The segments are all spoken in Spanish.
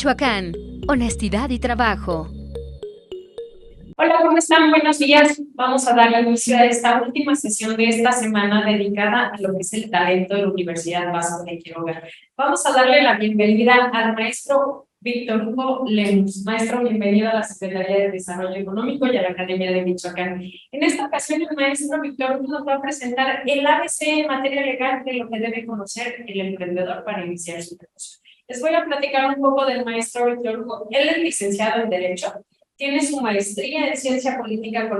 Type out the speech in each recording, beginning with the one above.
Michoacán, honestidad y trabajo. Hola, ¿cómo están? Buenos días. Vamos a dar inicio a esta última sesión de esta semana dedicada a lo que es el talento de la Universidad Vasco de Quiroga. Vamos a darle la bienvenida al maestro Víctor Hugo Lemus. Maestro, bienvenido a la Secretaría de Desarrollo Económico y a la Academia de Michoacán. En esta ocasión, el maestro Víctor Hugo nos va a presentar el ABC en materia legal de lo que debe conocer el emprendedor para iniciar su negocio. Les voy a platicar un poco del maestro Víctor Hugo. Él es licenciado en Derecho. Tiene su maestría en Ciencia Política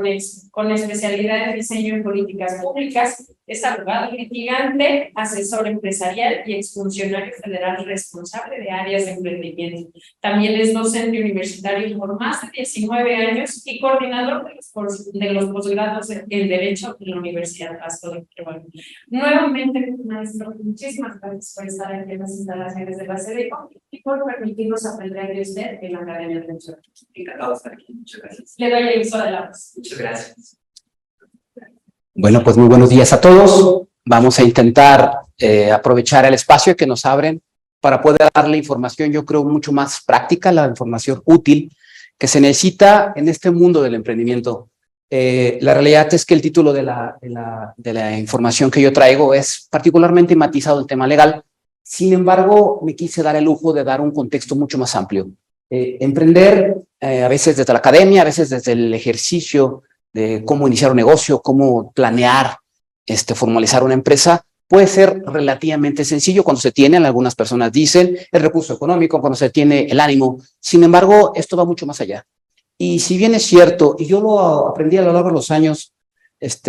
con especialidad en Diseño en Políticas Públicas. Es abogado litigante, asesor empresarial y exfuncionario federal responsable de áreas de emprendimiento. También es docente universitario por más de 19 años y coordinador de los posgrados en Derecho en la Universidad Vasco de Quiroga. Nuevamente, maestro, muchísimas gracias por estar aquí en las instalaciones de la SEDECO y por permitirnos aprender de usted en la Academia de Derecho. Encantado de estar aquí, muchas gracias. Le doy el uso de la voz. Muchas gracias. Bueno, pues muy buenos días a todos. Vamos a intentar aprovechar el espacio que nos abren para poder darle información, yo creo, mucho más práctica, la información útil que se necesita en este mundo del emprendimiento. La realidad es que el título de la información que yo traigo es particularmente matizado en tema legal. Sin embargo, me quise dar el lujo de dar un contexto mucho más amplio. Emprender, a veces desde la academia, a veces desde el ejercicio de cómo iniciar un negocio, cómo planear, formalizar una empresa, puede ser relativamente sencillo cuando se tiene, algunas personas dicen, el recurso económico, cuando se tiene el ánimo. Sin embargo, esto va mucho más allá. Y si bien es cierto, y yo lo aprendí a lo largo de los años,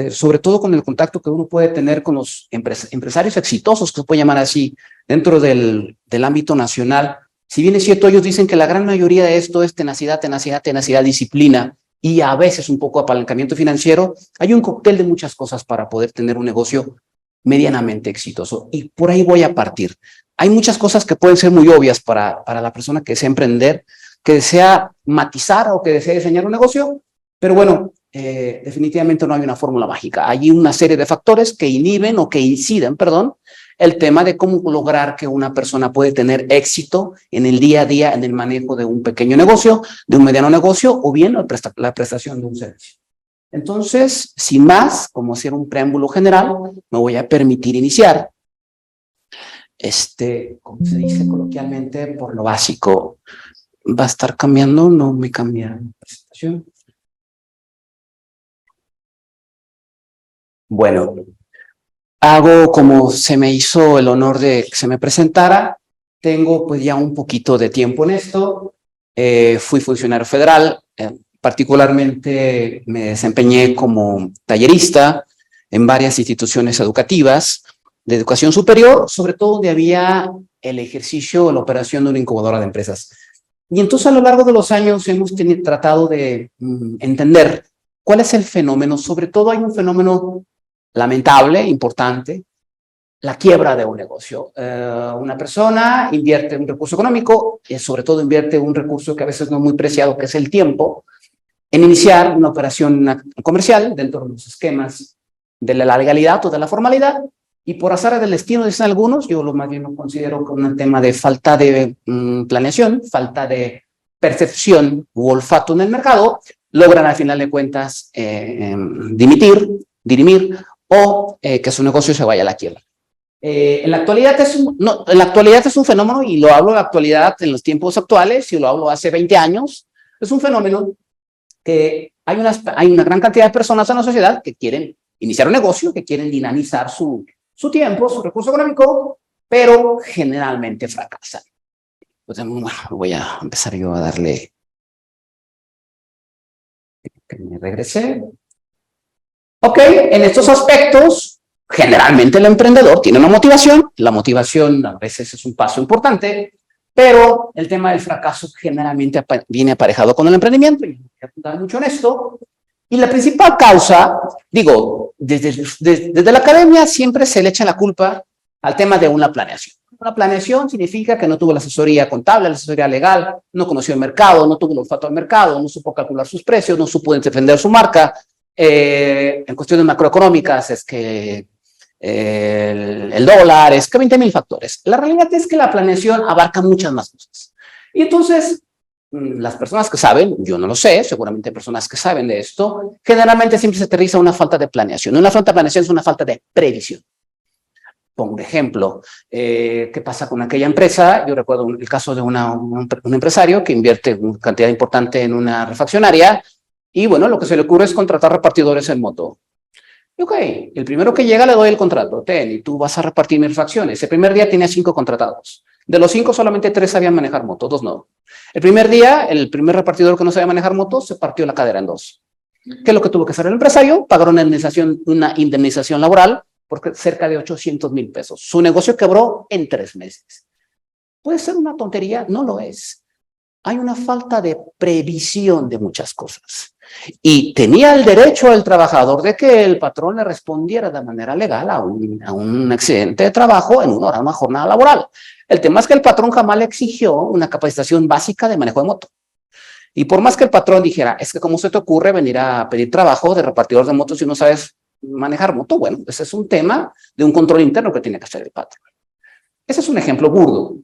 sobre todo con el contacto que uno puede tener con los empresarios exitosos, que se puede llamar así, dentro del ámbito nacional. Si bien es cierto, ellos dicen que la gran mayoría de esto es tenacidad, disciplina y a veces un poco apalancamiento financiero. Hay un cóctel de muchas cosas para poder tener un negocio medianamente exitoso y por ahí voy a partir. Hay muchas cosas que pueden ser muy obvias para la persona que desea emprender, que desea matizar o que desea diseñar un negocio, pero bueno, definitivamente no hay una fórmula mágica. Hay una serie de factores que inhiben o que inciden, el tema de cómo lograr que una persona puede tener éxito en el día a día en el manejo de un pequeño negocio, de un mediano negocio o bien la prestación de un servicio. Entonces, sin más, como hacer un preámbulo general, me voy a permitir iniciar, como se dice coloquialmente, por lo básico. ¿Va a estar cambiando? No me cambia la presentación. Bueno, hago como se me hizo el honor de que se me presentara. Tengo pues ya un poquito de tiempo en esto. Fui funcionario federal, particularmente me desempeñé como tallerista en varias instituciones educativas de educación superior, sobre todo donde había el ejercicio o la operación de una incubadora de empresas. Y entonces a lo largo de los años hemos tratado de entender cuál es el fenómeno. Sobre todo hay un fenómeno lamentable, importante, la quiebra de un negocio. Una persona invierte un recurso económico y sobre todo invierte un recurso que a veces no es muy preciado, que es el tiempo, en iniciar una operación comercial dentro de los esquemas de la legalidad o de la formalidad, y por azar del destino, dicen algunos, yo más bien lo considero como un tema de falta de planeación, falta de percepción u olfato en el mercado, logran al final de cuentas dirimir o que su negocio se vaya a la quiebra. En la actualidad es un fenómeno, y lo hablo de actualidad en los tiempos actuales, y lo hablo hace 20 años, es un fenómeno que hay una gran cantidad de personas en la sociedad que quieren iniciar un negocio, que quieren dinamizar su tiempo, su recurso económico, pero generalmente fracasan. Pues, bueno, voy a empezar yo a darle... Que me regresé. Ok, en estos aspectos, generalmente el emprendedor tiene una motivación. La motivación a veces es un paso importante, pero el tema del fracaso generalmente viene aparejado con el emprendimiento, y voy a apuntar mucho en esto. Y la principal causa, digo, desde la academia siempre se le echa la culpa al tema de una planeación. Una planeación significa que no tuvo la asesoría contable, la asesoría legal, no conoció el mercado, no tuvo el olfato del mercado, no supo calcular sus precios, no supo defender su marca. En cuestiones macroeconómicas es que el dólar, es que 20,000 factores. La realidad es que la planeación abarca muchas más cosas. Y entonces, las personas que saben, yo no lo sé, seguramente hay personas que saben de esto, generalmente siempre se aterriza una falta de planeación. Una falta de planeación es una falta de previsión. Pongo un ejemplo, ¿qué pasa con aquella empresa? Yo recuerdo el caso de un empresario que invierte una cantidad importante en una refaccionaria y bueno, lo que se le ocurre es contratar repartidores en moto. Y ok, el primero que llega le doy el contrato, ten, y tú vas a repartir mis refacciones. El primer día tenía 5 contratados. De los 5, solamente 3 sabían manejar moto, 2 no. El primer día, el primer repartidor que no sabía manejar moto se partió la cadera en 2. ¿Qué es lo que tuvo que hacer el empresario? Pagar una indemnización laboral por cerca de 800,000 pesos. Su negocio quebró en 3 meses. ¿Puede ser una tontería? No lo es. Hay una falta de previsión de muchas cosas. Y tenía el derecho el trabajador de que el patrón le respondiera de manera legal a un accidente de trabajo en una jornada laboral. El tema es que el patrón jamás le exigió una capacitación básica de manejo de moto. Y por más que el patrón dijera, es que cómo se te ocurre venir a pedir trabajo de repartidor de motos si no sabes manejar moto, bueno, ese es un tema de un control interno que tiene que hacer el patrón. Ese es un ejemplo burdo.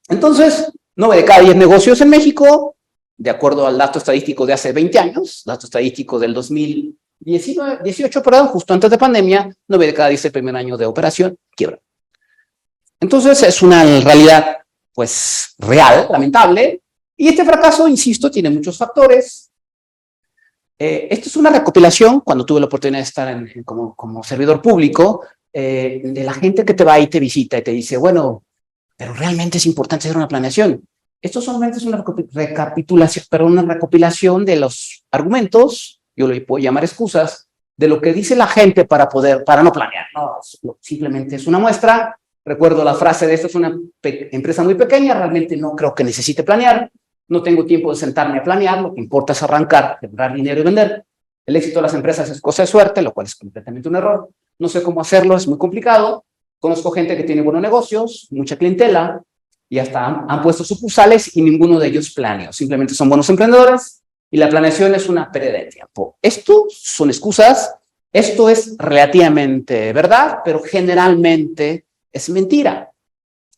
Entonces, 9 de cada 10 negocios en México, de acuerdo al dato estadístico de hace 20 años, dato estadístico del 2018, perdón, justo antes de pandemia, 9 de cada 10 el primer año de operación quiebra. Entonces, es una realidad, pues, real, lamentable, y este fracaso, insisto, tiene muchos factores. Esto es una recopilación, cuando tuve la oportunidad de estar como servidor público, de la gente que te va y te visita y te dice, bueno, pero realmente es importante hacer una planeación. Esto solamente es una recopilación de los argumentos, yo lo puedo llamar excusas, de lo que dice la gente para no planear. No, simplemente es una muestra. Recuerdo la frase de esto es una empresa muy pequeña, realmente no creo que necesite planear. No tengo tiempo de sentarme a planear, lo que importa es arrancar, generar dinero y vender. El éxito de las empresas es cosa de suerte, lo cual es completamente un error. No sé cómo hacerlo, es muy complicado. Conozco gente que tiene buenos negocios, mucha clientela, y hasta han puesto sucursales y ninguno de ellos planeó. Simplemente son buenos emprendedores y la planeación es una pérdida de tiempo. Esto son excusas, esto es relativamente verdad, pero generalmente es mentira.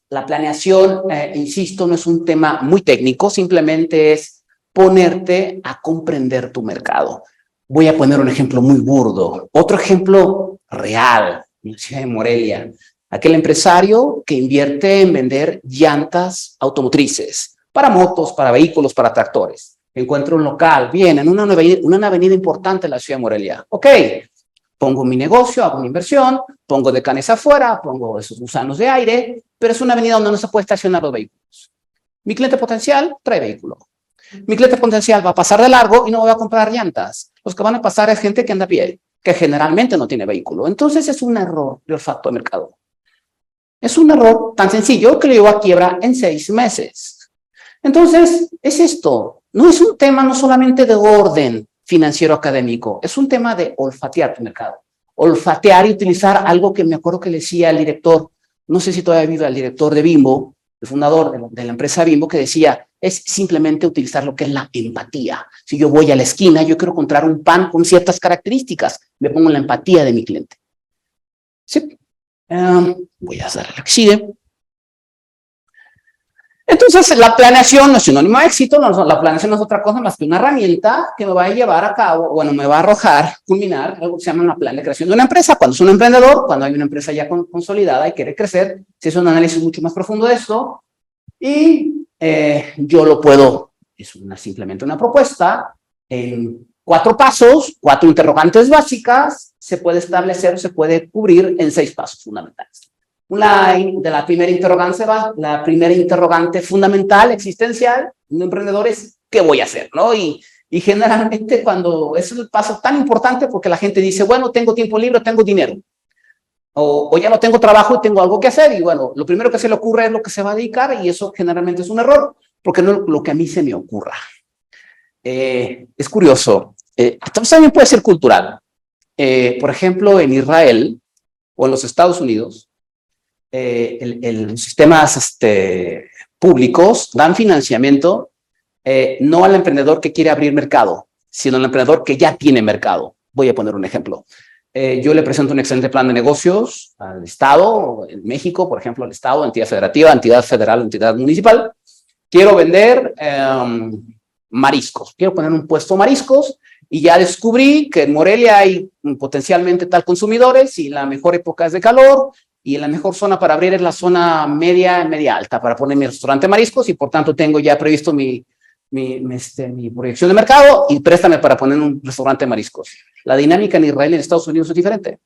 La planeación, insisto, no es un tema muy técnico, simplemente es ponerte a comprender tu mercado. Voy a poner un ejemplo muy burdo. Otro ejemplo real, en la ciudad de Morelia. Aquel empresario que invierte en vender llantas automotrices para motos, para vehículos, para tractores. Encuentra un local, bien, en una avenida importante en la ciudad de Morelia. Ok, pongo mi negocio, hago una inversión, pongo decanes afuera, pongo esos gusanos de aire, pero es una avenida donde no se puede estacionar los vehículos. Mi cliente potencial trae vehículo. Mi cliente potencial va a pasar de largo y no va a comprar llantas. Los que van a pasar es gente que anda a pie, que generalmente no tiene vehículo. Entonces es un error de olfato de mercado. Es un error tan sencillo que lo llevó a quiebra en 6 meses. Entonces, es esto. No es un tema no solamente de orden financiero académico, es un tema de olfatear tu mercado. Olfatear y utilizar algo que me acuerdo que le decía el director, no sé si todavía vive el director de Bimbo, el fundador de la empresa Bimbo, que decía, es simplemente utilizar lo que es la empatía. Si yo voy a la esquina, yo quiero comprar un pan con ciertas características, me pongo en la empatía de mi cliente. ¿Sí? Voy a hacer lo que sigue. Entonces, la planeación no es sinónimo de éxito, la planeación no es otra cosa más que una herramienta que me va a llevar a cabo, bueno, me va a arrojar, culminar, algo que se llama una plan de creación de una empresa. Cuando es un emprendedor, cuando hay una empresa ya consolidada y quiere crecer, se hace un análisis mucho más profundo de esto y yo lo puedo, simplemente una propuesta, en 4 pasos, 4 interrogantes básicas, se puede establecer, se puede cubrir en 6 pasos fundamentales. La primera interrogante fundamental, existencial, de un emprendedor es, ¿qué voy a hacer? ¿No? Y generalmente cuando es el paso tan importante porque la gente dice, bueno, tengo tiempo libre, tengo dinero. O ya no tengo trabajo y tengo algo que hacer. Y bueno, lo primero que se le ocurre es lo que se va a dedicar y eso generalmente es un error porque no es lo que a mí se me ocurra. Es curioso. También puede ser cultural. Por ejemplo, en Israel o en los Estados Unidos, los sistemas públicos dan financiamiento no al emprendedor que quiere abrir mercado, sino al emprendedor que ya tiene mercado. Voy a poner un ejemplo. Yo le presento un excelente plan de negocios al Estado, en México, por ejemplo, al Estado, entidad federativa, entidad federal, entidad municipal, quiero vender mariscos, quiero poner un puesto de mariscos y ya descubrí que en Morelia hay potencialmente tal consumidores y la mejor época es de calor y la mejor zona para abrir es la zona media alta para poner mi restaurante de mariscos y por tanto tengo ya previsto mi proyección de mercado y préstame para poner un restaurante de mariscos. La dinámica en Israel y en Estados Unidos es diferente.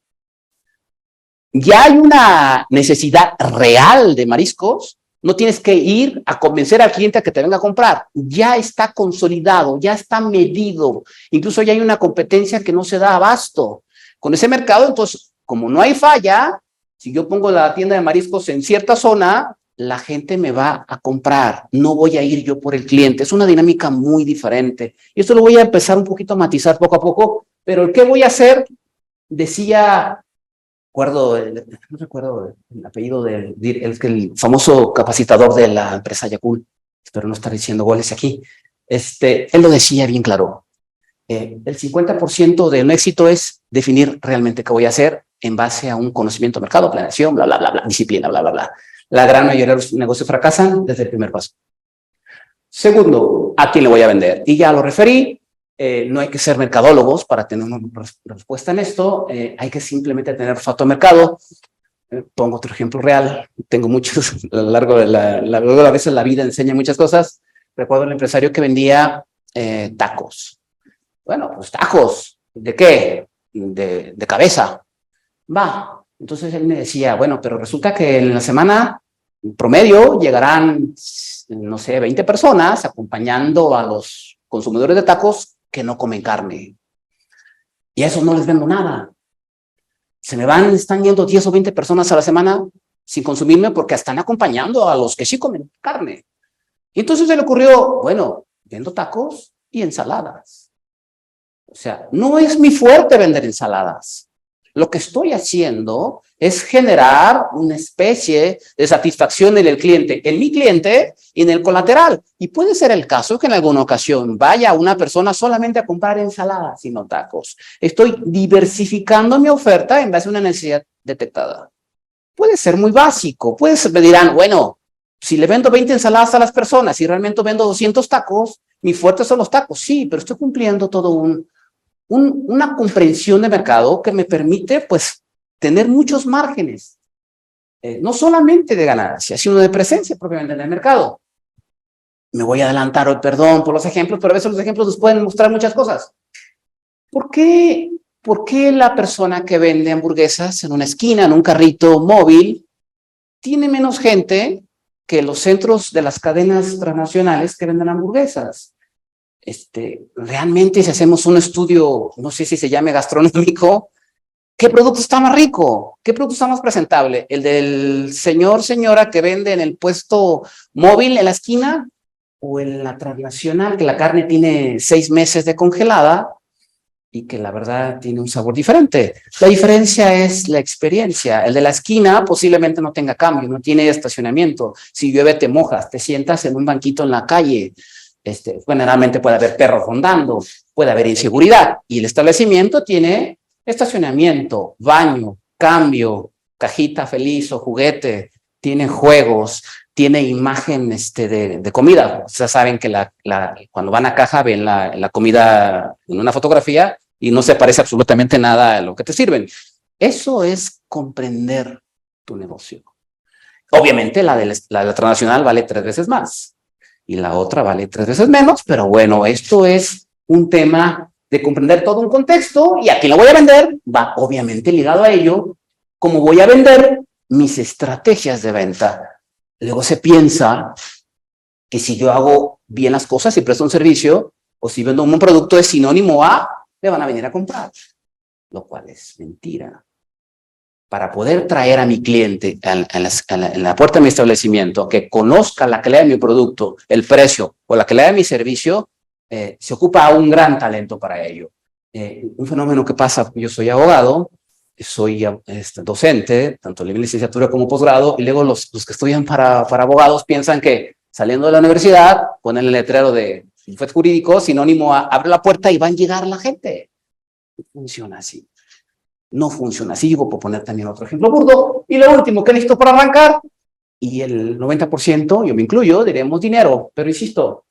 Ya hay una necesidad real de mariscos. No tienes que ir a convencer al cliente a que te venga a comprar. Ya está consolidado, ya está medido. Incluso ya hay una competencia que no se da abasto. Con ese mercado, entonces, como no hay falla, si yo pongo la tienda de mariscos en cierta zona, la gente me va a comprar. No voy a ir yo por el cliente. Es una dinámica muy diferente. Y esto lo voy a empezar un poquito a matizar poco a poco. Pero el qué voy a hacer, decía... no recuerdo el apellido el famoso capacitador de la empresa Yakult, espero no estar diciendo goles aquí, él lo decía bien claro, el 50% del éxito es definir realmente qué voy a hacer en base a un conocimiento de mercado, planeación, bla, bla, bla, bla, disciplina, bla, bla, bla. La gran mayoría de los negocios fracasan desde el primer paso. Segundo, ¿a quién le voy a vender? Y ya lo referí. No hay que ser mercadólogos para tener una respuesta en esto, hay que simplemente tener olfato de mercado. Pongo otro ejemplo real, tengo muchos, a lo largo de a veces la vida enseña muchas cosas. Recuerdo el empresario que vendía tacos. Bueno, pues tacos, ¿de qué? De cabeza. Va, entonces él me decía, bueno, pero resulta que en la semana en promedio llegarán, no sé, 20 personas acompañando a los consumidores de tacos que no comen carne. Y a esos no les vendo nada. Están yendo 10 o 20 personas a la semana sin consumirme porque están acompañando a los que sí comen carne. Y entonces se le ocurrió, bueno, vendo tacos y ensaladas. O sea, no es mi fuerte vender ensaladas. Lo que estoy haciendo es generar una especie de satisfacción en el cliente, en mi cliente y en el colateral. Y puede ser el caso que en alguna ocasión vaya una persona solamente a comprar ensaladas y no tacos. Estoy diversificando mi oferta en base a una necesidad detectada. Puede ser muy básico. Me dirán, bueno, si le vendo 20 ensaladas a las personas y realmente vendo 200 tacos, mi fuerte son los tacos. Sí, pero estoy cumpliendo todo una comprensión de mercado que me permite, pues, tener muchos márgenes, no solamente de ganancia, sino de presencia propiamente en el mercado. Me voy a adelantar hoy, perdón por los ejemplos, pero a veces los ejemplos nos pueden mostrar muchas cosas. ¿Por qué la persona que vende hamburguesas en una esquina, en un carrito móvil, tiene menos gente que los centros de las cadenas transnacionales que venden hamburguesas? Realmente si hacemos un estudio, no sé si se llame gastronómico, ¿qué producto está más rico? ¿Qué producto está más presentable? ¿El del señora que vende en el puesto móvil en la esquina? ¿O en la transnacional, que la carne tiene 6 meses de congelada y que la verdad tiene un sabor diferente? La diferencia es la experiencia. El de la esquina posiblemente no tenga cambio, no tiene estacionamiento. Si llueve te mojas, te sientas en un banquito en la calle. Generalmente puede haber perros rondando, puede haber inseguridad y el establecimiento tiene estacionamiento, baño, cambio, cajita feliz o juguete, tiene juegos, tiene imagen de comida. Ustedes saben que cuando van a caja ven la comida en una fotografía y no se parece absolutamente nada a lo que te sirven. Eso es comprender tu negocio. Obviamente la de la transnacional vale 3 veces más. Y la otra vale 3 veces menos, pero bueno, esto es un tema de comprender todo un contexto y a quién lo voy a vender va obviamente ligado a ello, cómo voy a vender mis estrategias de venta. Luego se piensa que si yo hago bien las cosas y presto un servicio o si vendo un producto es sinónimo a le van a venir a comprar, lo cual es mentira. Para poder traer a mi cliente en la puerta de mi establecimiento, que conozca la calidad de mi producto, el precio o la calidad de mi servicio, se ocupa un gran talento para ello. Un fenómeno que pasa, yo soy abogado, soy docente, tanto en licenciatura como posgrado, y luego los que estudian para abogados piensan que saliendo de la universidad, ponen el letrero de bufete jurídico, sinónimo a abre la puerta y va a llegar la gente. No funciona así. No funciona así. Yo puedo poner también otro ejemplo burdo. Y lo último que necesito para arrancar, Y el 90%, yo me incluyo, diremos dinero. Pero insisto,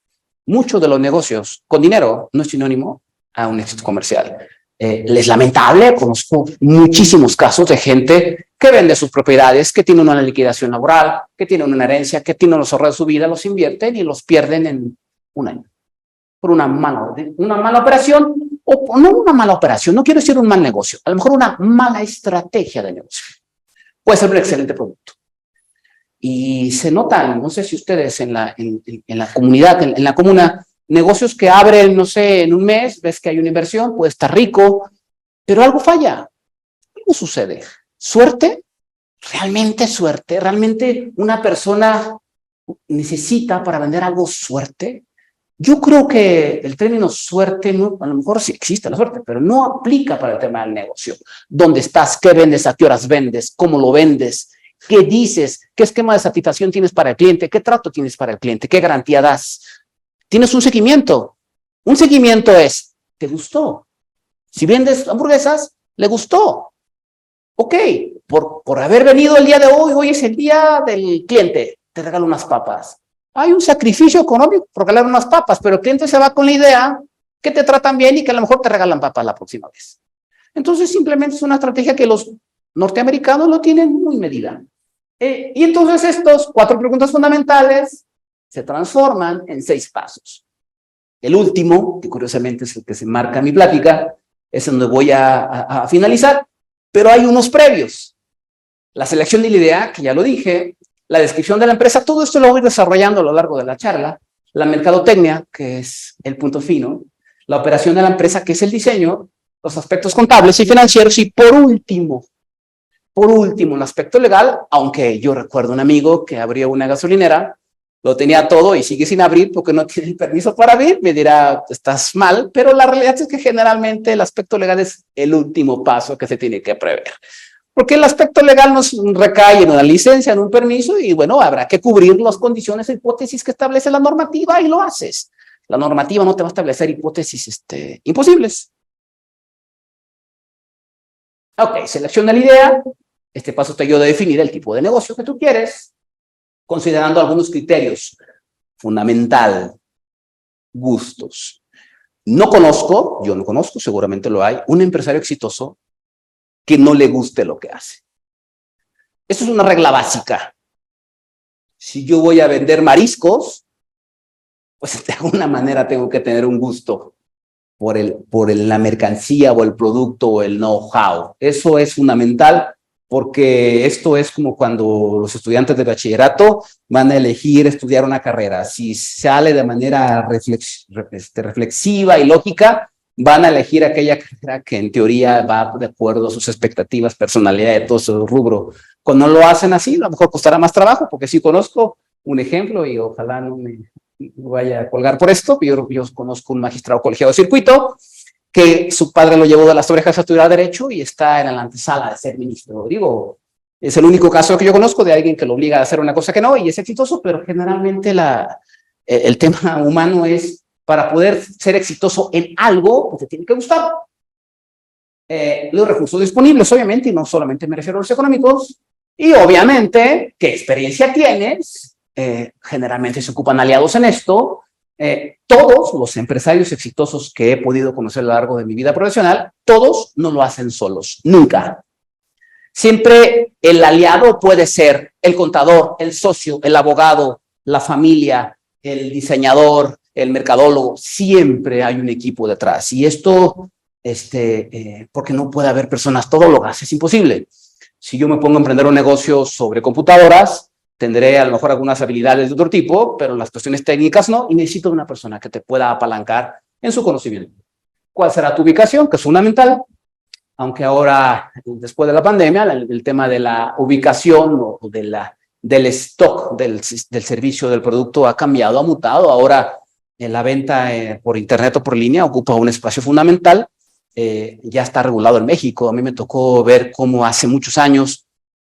muchos de los negocios con dinero no es sinónimo a un éxito comercial. Es lamentable, conozco muchísimos casos de gente que vende sus propiedades, que tiene una liquidación laboral, que tiene una herencia, que tiene los ahorros de su vida, los invierten y los pierden en un año. Por una mala operación, o no una mala operación, no quiero decir un mal negocio, a lo mejor una mala estrategia de negocio. Puede ser un excelente producto. Y se notan, no sé si ustedes en la comunidad, en la comuna, negocios que abren, no sé, en un mes, ves que hay una inversión, puede estar rico, pero algo falla. ¿Cómo sucede? ¿Suerte? ¿Realmente una persona necesita para vender algo suerte? Yo creo que el término suerte, no, a lo mejor sí existe la suerte, pero no aplica para el tema del negocio. ¿Dónde estás? ¿Qué vendes? ¿A qué horas vendes? ¿Cómo lo vendes? ¿Qué dices? ¿Qué esquema de satisfacción tienes para el cliente? ¿Qué trato tienes para el cliente? ¿Qué garantía das? Tienes un seguimiento. Un seguimiento es, ¿te gustó? Si vendes hamburguesas, ¿le gustó? Ok, por haber venido el día de hoy, hoy es el día del cliente, te regalo unas papas. Hay un sacrificio económico por regalar unas papas, pero el cliente se va con la idea que te tratan bien y que a lo mejor te regalan papas la próxima vez. Entonces simplemente es una estrategia que los norteamericanos lo tienen muy medida. Y entonces estos 4 preguntas fundamentales se transforman en 6 pasos. El último, que curiosamente es el que se marca en mi plática, es donde voy a finalizar, pero hay unos previos. La selección de la idea, que ya lo dije, la descripción de la empresa, todo esto lo voy desarrollando a lo largo de la charla, la mercadotecnia, que es el punto fino, la operación de la empresa, que es el diseño, los aspectos contables y financieros, y por último, el aspecto legal, aunque yo recuerdo un amigo que abrió una gasolinera, lo tenía todo y sigue sin abrir porque no tiene el permiso para abrir, me dirá, estás mal, pero la realidad es que generalmente el aspecto legal es el último paso que se tiene que prever. Porque el aspecto legal nos recae en una licencia, en un permiso, y bueno, habrá que cubrir las condiciones e hipótesis que establece la normativa y lo haces. La normativa no te va a establecer hipótesis imposibles. Ok, selección de la idea. Este paso te ayuda a definir el tipo de negocio que tú quieres, considerando algunos criterios. Fundamental, gustos. Yo no conozco, seguramente lo hay, un empresario exitoso que no le guste lo que hace. Eso es una regla básica. Si yo voy a vender mariscos, pues de alguna manera tengo que tener un gusto por la mercancía o el producto o el know-how. Eso es fundamental porque esto es como cuando los estudiantes de bachillerato van a elegir estudiar una carrera. Si sale de manera reflexiva y lógica, van a elegir aquella carrera que en teoría va de acuerdo a sus expectativas, personalidad, de todo su rubro. Cuando lo hacen así, a lo mejor costará más trabajo, porque sí conozco un ejemplo y ojalá no me vaya a colgar por esto. Yo conozco un magistrado colegiado de circuito que su padre lo llevó de las orejas a estudiar Derecho y está en la antesala de ser ministro. Digo, es el único caso que yo conozco de alguien que lo obliga a hacer una cosa que no y es exitoso, pero generalmente el tema humano es, para poder ser exitoso en algo, pues te tiene que gustar. Los recursos disponibles, obviamente, y no solamente me refiero a los económicos, y obviamente, ¿qué experiencia tienes? Generalmente se ocupan aliados en esto. Todos los empresarios exitosos que he podido conocer a lo largo de mi vida profesional, todos no lo hacen solos, nunca. Siempre el aliado puede ser el contador, el socio, el abogado, la familia, el diseñador, el mercadólogo. Siempre hay un equipo detrás. Y esto, porque no puede haber personas todólogas, es imposible. Si yo me pongo a emprender un negocio sobre computadoras, tendré a lo mejor algunas habilidades de otro tipo, pero las cuestiones técnicas no, y necesito una persona que te pueda apalancar en su conocimiento. ¿Cuál será tu ubicación? Que es fundamental, aunque ahora, después de la pandemia, el tema de la ubicación o del stock del servicio del producto ha cambiado, ha mutado. Ahora la venta por internet o por línea ocupa un espacio fundamental. Ya está regulado en México. A mí me tocó ver cómo hace muchos años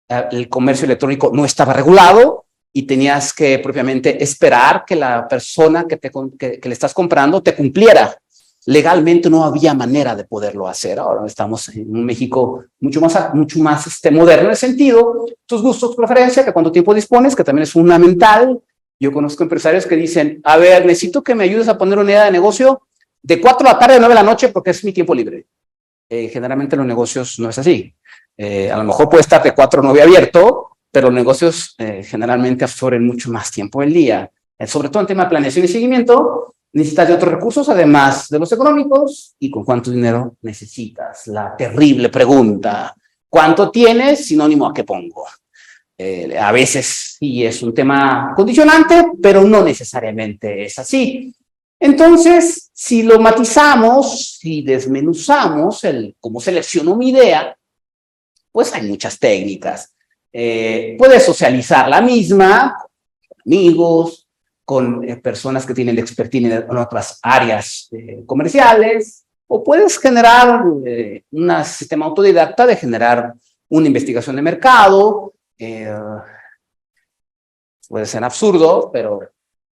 el comercio electrónico no estaba regulado y tenías que propiamente esperar que la persona que le estás comprando te cumpliera. legalmente no había manera de poderlo hacer. Ahora estamos en un México mucho más moderno en el sentido, tus gustos, preferencia, que cuánto tiempo dispones, que también es fundamental. Yo conozco empresarios que dicen, a ver, necesito que me ayudes a poner una idea de negocio de 4 de la tarde a 9 de la noche porque es mi tiempo libre. Generalmente los negocios no es así. A lo mejor puede estar de 4 a 9 abierto, pero los negocios generalmente absorben mucho más tiempo del día. Sobre todo en tema de planeación y seguimiento, necesitas de otros recursos, además de los económicos, y con cuánto dinero necesitas. La terrible pregunta, ¿cuánto tienes? Sinónimo a qué pongo. A veces sí es un tema condicionante, pero no necesariamente es así. Entonces, si lo matizamos, si desmenuzamos cómo selecciono mi idea, pues hay muchas técnicas. Puedes socializar la misma, con amigos, con personas que tienen expertise en otras áreas comerciales, o puedes generar un sistema autodidacta de generar una investigación de mercado. Puede ser absurdo, pero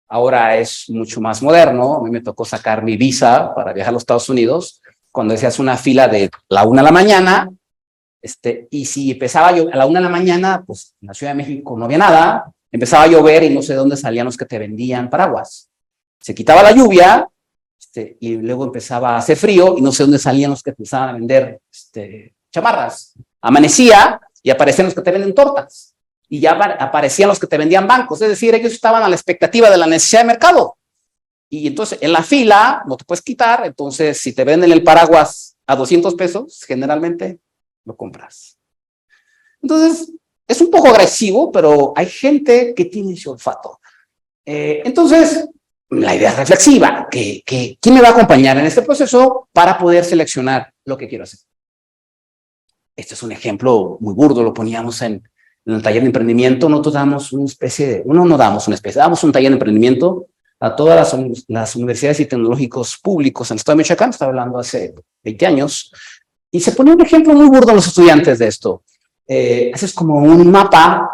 ahora es mucho más moderno. A mí me tocó sacar mi visa para viajar a los Estados Unidos cuando decías una fila de la 1 de la mañana, y si empezaba a la 1 de la mañana, pues en la Ciudad de México no había nada, empezaba a llover y no sé de dónde salían los que te vendían paraguas. Se quitaba la lluvia, y luego empezaba a hacer frío y no sé dónde salían los que empezaban a vender chamarras. Amanecía y aparecían los que te venden tortas. Y ya aparecían los que te vendían bancos. Es decir, ellos estaban a la expectativa de la necesidad de mercado. Y entonces, en la fila, no te puedes quitar. Entonces, si te venden el paraguas a 200 pesos, generalmente lo compras. Entonces, es un poco agresivo, pero hay gente que tiene ese olfato. Entonces, la idea es reflexiva. ¿Quién me va a acompañar en este proceso para poder seleccionar lo que quiero hacer? Este es un ejemplo muy burdo, lo poníamos en el taller de emprendimiento. Nosotros damos una especie damos un taller de emprendimiento a todas las universidades y tecnológicos públicos en el estado de Michoacán. Estaba hablando hace 20 años. Y se ponía un ejemplo muy burdo a los estudiantes de esto. Haces como un mapa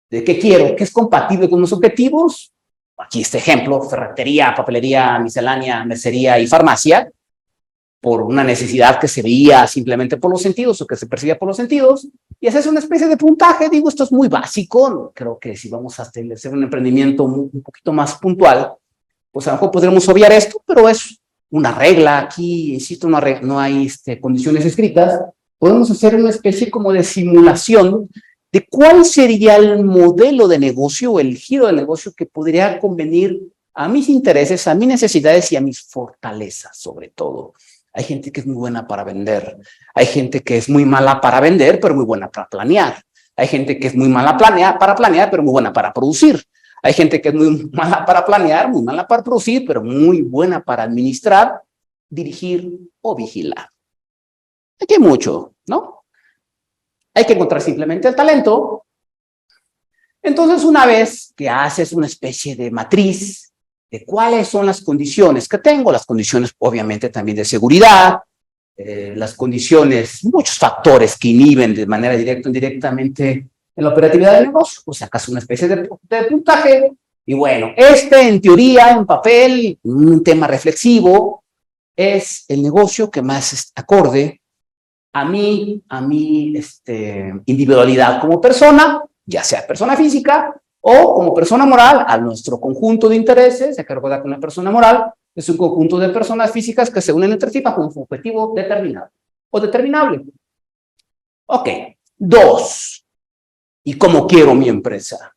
de qué quiero, qué es compatible con los objetivos. Aquí este ejemplo: ferretería, papelería, miscelánea, mercería y farmacia, por una necesidad que se veía simplemente por los sentidos o que se percibía por los sentidos, y haces una especie de puntaje. Digo, esto es muy básico. Creo que si vamos a hacer un emprendimiento un poquito más puntual, pues a lo mejor podremos obviar esto, pero es una regla. Aquí, insisto, no hay condiciones escritas. Podemos hacer una especie como de simulación de cuál sería el modelo de negocio o el giro de negocio que podría convenir a mis intereses, a mis necesidades y a mis fortalezas, sobre todo. Hay gente que es muy buena para vender. Hay gente que es muy mala para vender, pero muy buena para planear. Hay gente que es muy mala para planear, pero muy buena para producir. Hay gente que es muy mala para planear, muy mala para producir, pero muy buena para administrar, dirigir o vigilar. Aquí hay mucho, ¿no? Hay que encontrar simplemente el talento. Entonces, una vez que haces una especie de matriz de cuáles son las condiciones que tengo, las condiciones obviamente también de seguridad, las condiciones, muchos factores que inhiben de manera directa o indirectamente en la operatividad del negocio, pues sacas una especie de puntaje. Y bueno, en teoría, en papel, un tema reflexivo, es el negocio que más acorde a mi individualidad como persona, ya sea persona física o como persona moral, a nuestro conjunto de intereses. Hay que recordar que una persona moral es un conjunto de personas físicas que se unen entre sí bajo un objetivo determinado o determinable. Ok, 2. ¿Y cómo quiero mi empresa?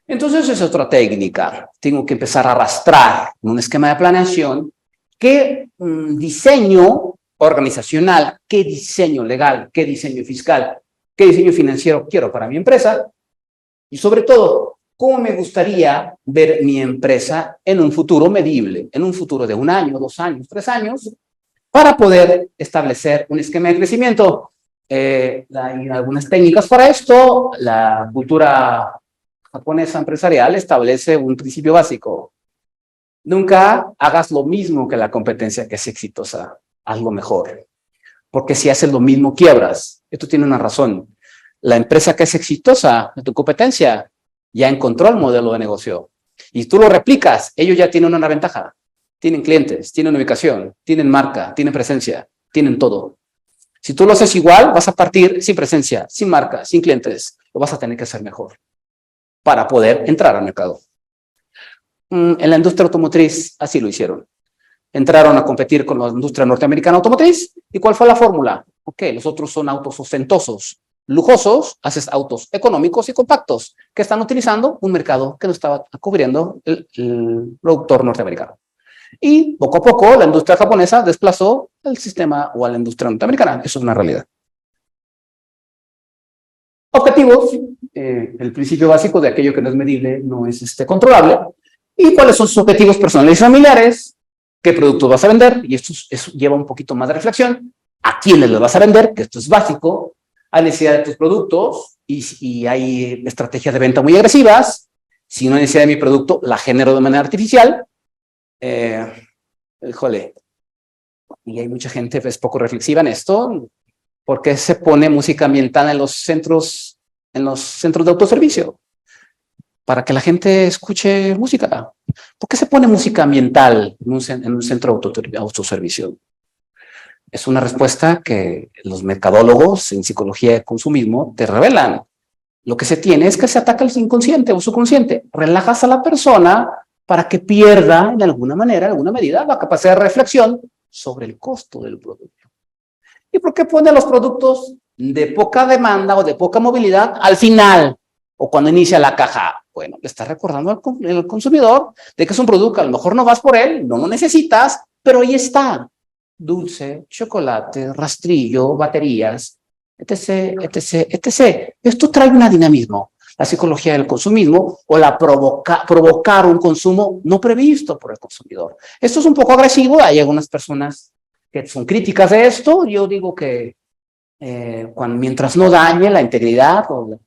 Entonces es otra técnica. Tengo que empezar a arrastrar un esquema de planeación. ¿Qué diseño organizacional, qué diseño legal, qué diseño fiscal, qué diseño financiero quiero para mi empresa? Y sobre todo, ¿cómo me gustaría ver mi empresa en un futuro medible, en un futuro de 1 año, 2 años, 3 años, para poder establecer un esquema de crecimiento? Hay algunas técnicas para esto. La cultura japonesa empresarial establece un principio básico: nunca hagas lo mismo que la competencia que es exitosa, hazlo mejor. Porque si haces lo mismo, quiebras. Esto tiene una razón. La empresa que es exitosa de tu competencia ya encontró el modelo de negocio y tú lo replicas, ellos ya tienen una ventaja. tienen clientes, tienen ubicación, tienen marca, tienen presencia, tienen todo. Si tú lo haces igual, vas a partir sin presencia, sin marca, sin clientes. Lo vas a tener que hacer mejor para poder entrar al mercado. En la industria automotriz, así lo hicieron. Entraron a competir con la industria norteamericana automotriz. ¿Y cuál fue la fórmula? Ok, los otros son autos ostentosos, lujosos, haces autos económicos y compactos que están utilizando un mercado que no estaba cubriendo el productor norteamericano. Y poco a poco la industria japonesa desplazó el sistema o a la industria norteamericana. Eso es una realidad. Objetivos. El principio básico de aquello que no es medible no es controlable. ¿Y cuáles son sus objetivos personales y familiares? ¿Qué productos vas a vender? Y esto lleva un poquito más de reflexión. ¿A quiénes los vas a vender? Que esto es básico. Hay necesidad de tus productos y hay estrategias de venta muy agresivas. Si no hay necesidad de mi producto, la genero de manera artificial. Híjole, y hay mucha gente pues, poco reflexiva en esto. ¿Por qué se pone música ambiental en los centros de autoservicio? Para que la gente escuche música. ¿Por qué se pone música ambiental en un centro de autoservicio? Es una respuesta que los mercadólogos en psicología de consumismo te revelan. Lo que se tiene es que se ataca el inconsciente o subconsciente. Relajas a la persona para que pierda en alguna manera, en alguna medida, la capacidad de reflexión sobre el costo del producto. ¿Y por qué pone los productos de poca demanda o de poca movilidad al final o cuando inicia la caja? Bueno, le está recordando al consumidor de que es un producto que a lo mejor no vas por él, no lo necesitas, pero ahí está. Dulce, chocolate, rastrillo, baterías, etc., etc., etc. Esto trae un dinamismo. La psicología del consumismo o provocar un consumo no previsto por el consumidor. Esto es un poco agresivo, hay algunas personas que son críticas de esto. Yo digo que mientras no dañe la integridad o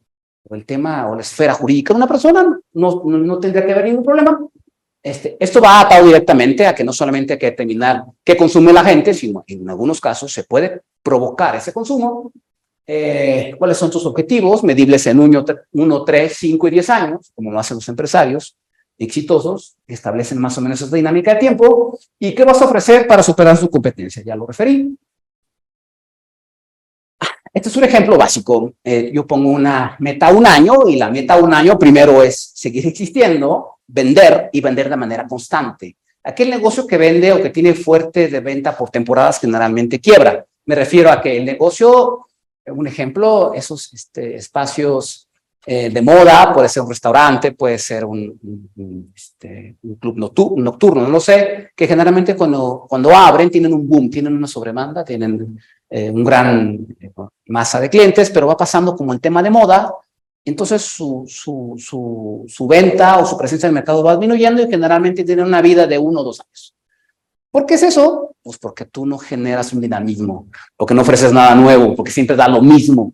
el tema o la esfera jurídica de una persona, no tendría que haber ningún problema. Esto va atado directamente a que no solamente hay que determinar qué consume la gente, sino en algunos casos se puede provocar ese consumo. ¿Cuáles son tus objetivos? Medibles en 1, 3, 5 y 10 años, como lo hacen los empresarios exitosos, establecen más o menos esa dinámica de tiempo. ¿Y qué vas a ofrecer para superar su competencia? Ya lo referí. Este es un ejemplo básico. Yo pongo una meta a un año y la meta a un año primero es seguir existiendo, vender y vender de manera constante. Aquel negocio que vende o que tiene fuerte de venta por temporadas generalmente quiebra. Me refiero a que el negocio, un ejemplo, esos espacios de moda, puede ser un restaurante, puede ser un club nocturno, no lo sé, que generalmente cuando abren tienen un boom, tienen una sobredemanda, tienen un gran masa de clientes, pero va pasando como el tema de moda, entonces su venta o su presencia en el mercado va disminuyendo y generalmente tienen una vida de 1 o 2 años. ¿Por qué es eso? Pues porque tú no generas un dinamismo, porque no ofreces nada nuevo, porque siempre da lo mismo.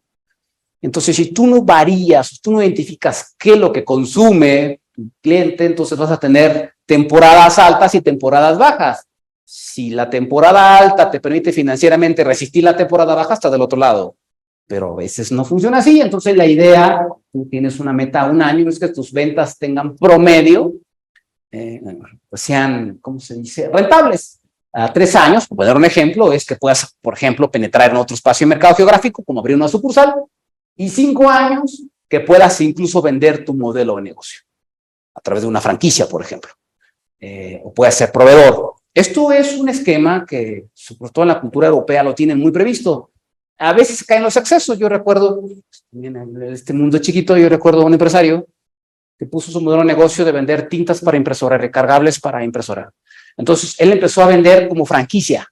Entonces, si tú no varías, tú no identificas qué es lo que consume tu cliente, entonces vas a tener temporadas altas y temporadas bajas. Si la temporada alta te permite financieramente resistir la temporada baja, estás del otro lado. Pero a veces no funciona así. Entonces, la idea, tú tienes una meta a un año, es que tus ventas tengan promedio, pues sean, ¿cómo se dice?, rentables. A 3 años, por poner un ejemplo, es que puedas, por ejemplo, penetrar en otro espacio de mercado geográfico, como abrir una sucursal, y 5 años que puedas incluso vender tu modelo de negocio a través de una franquicia, por ejemplo, o puedes ser proveedor. Esto es un esquema que, sobre todo en la cultura europea, lo tienen muy previsto. A veces caen los excesos. Yo recuerdo, en este mundo chiquito, yo recuerdo a un empresario que puso su modelo de negocio de vender tintas para impresora, recargables para impresora. Entonces, él empezó a vender como franquicia,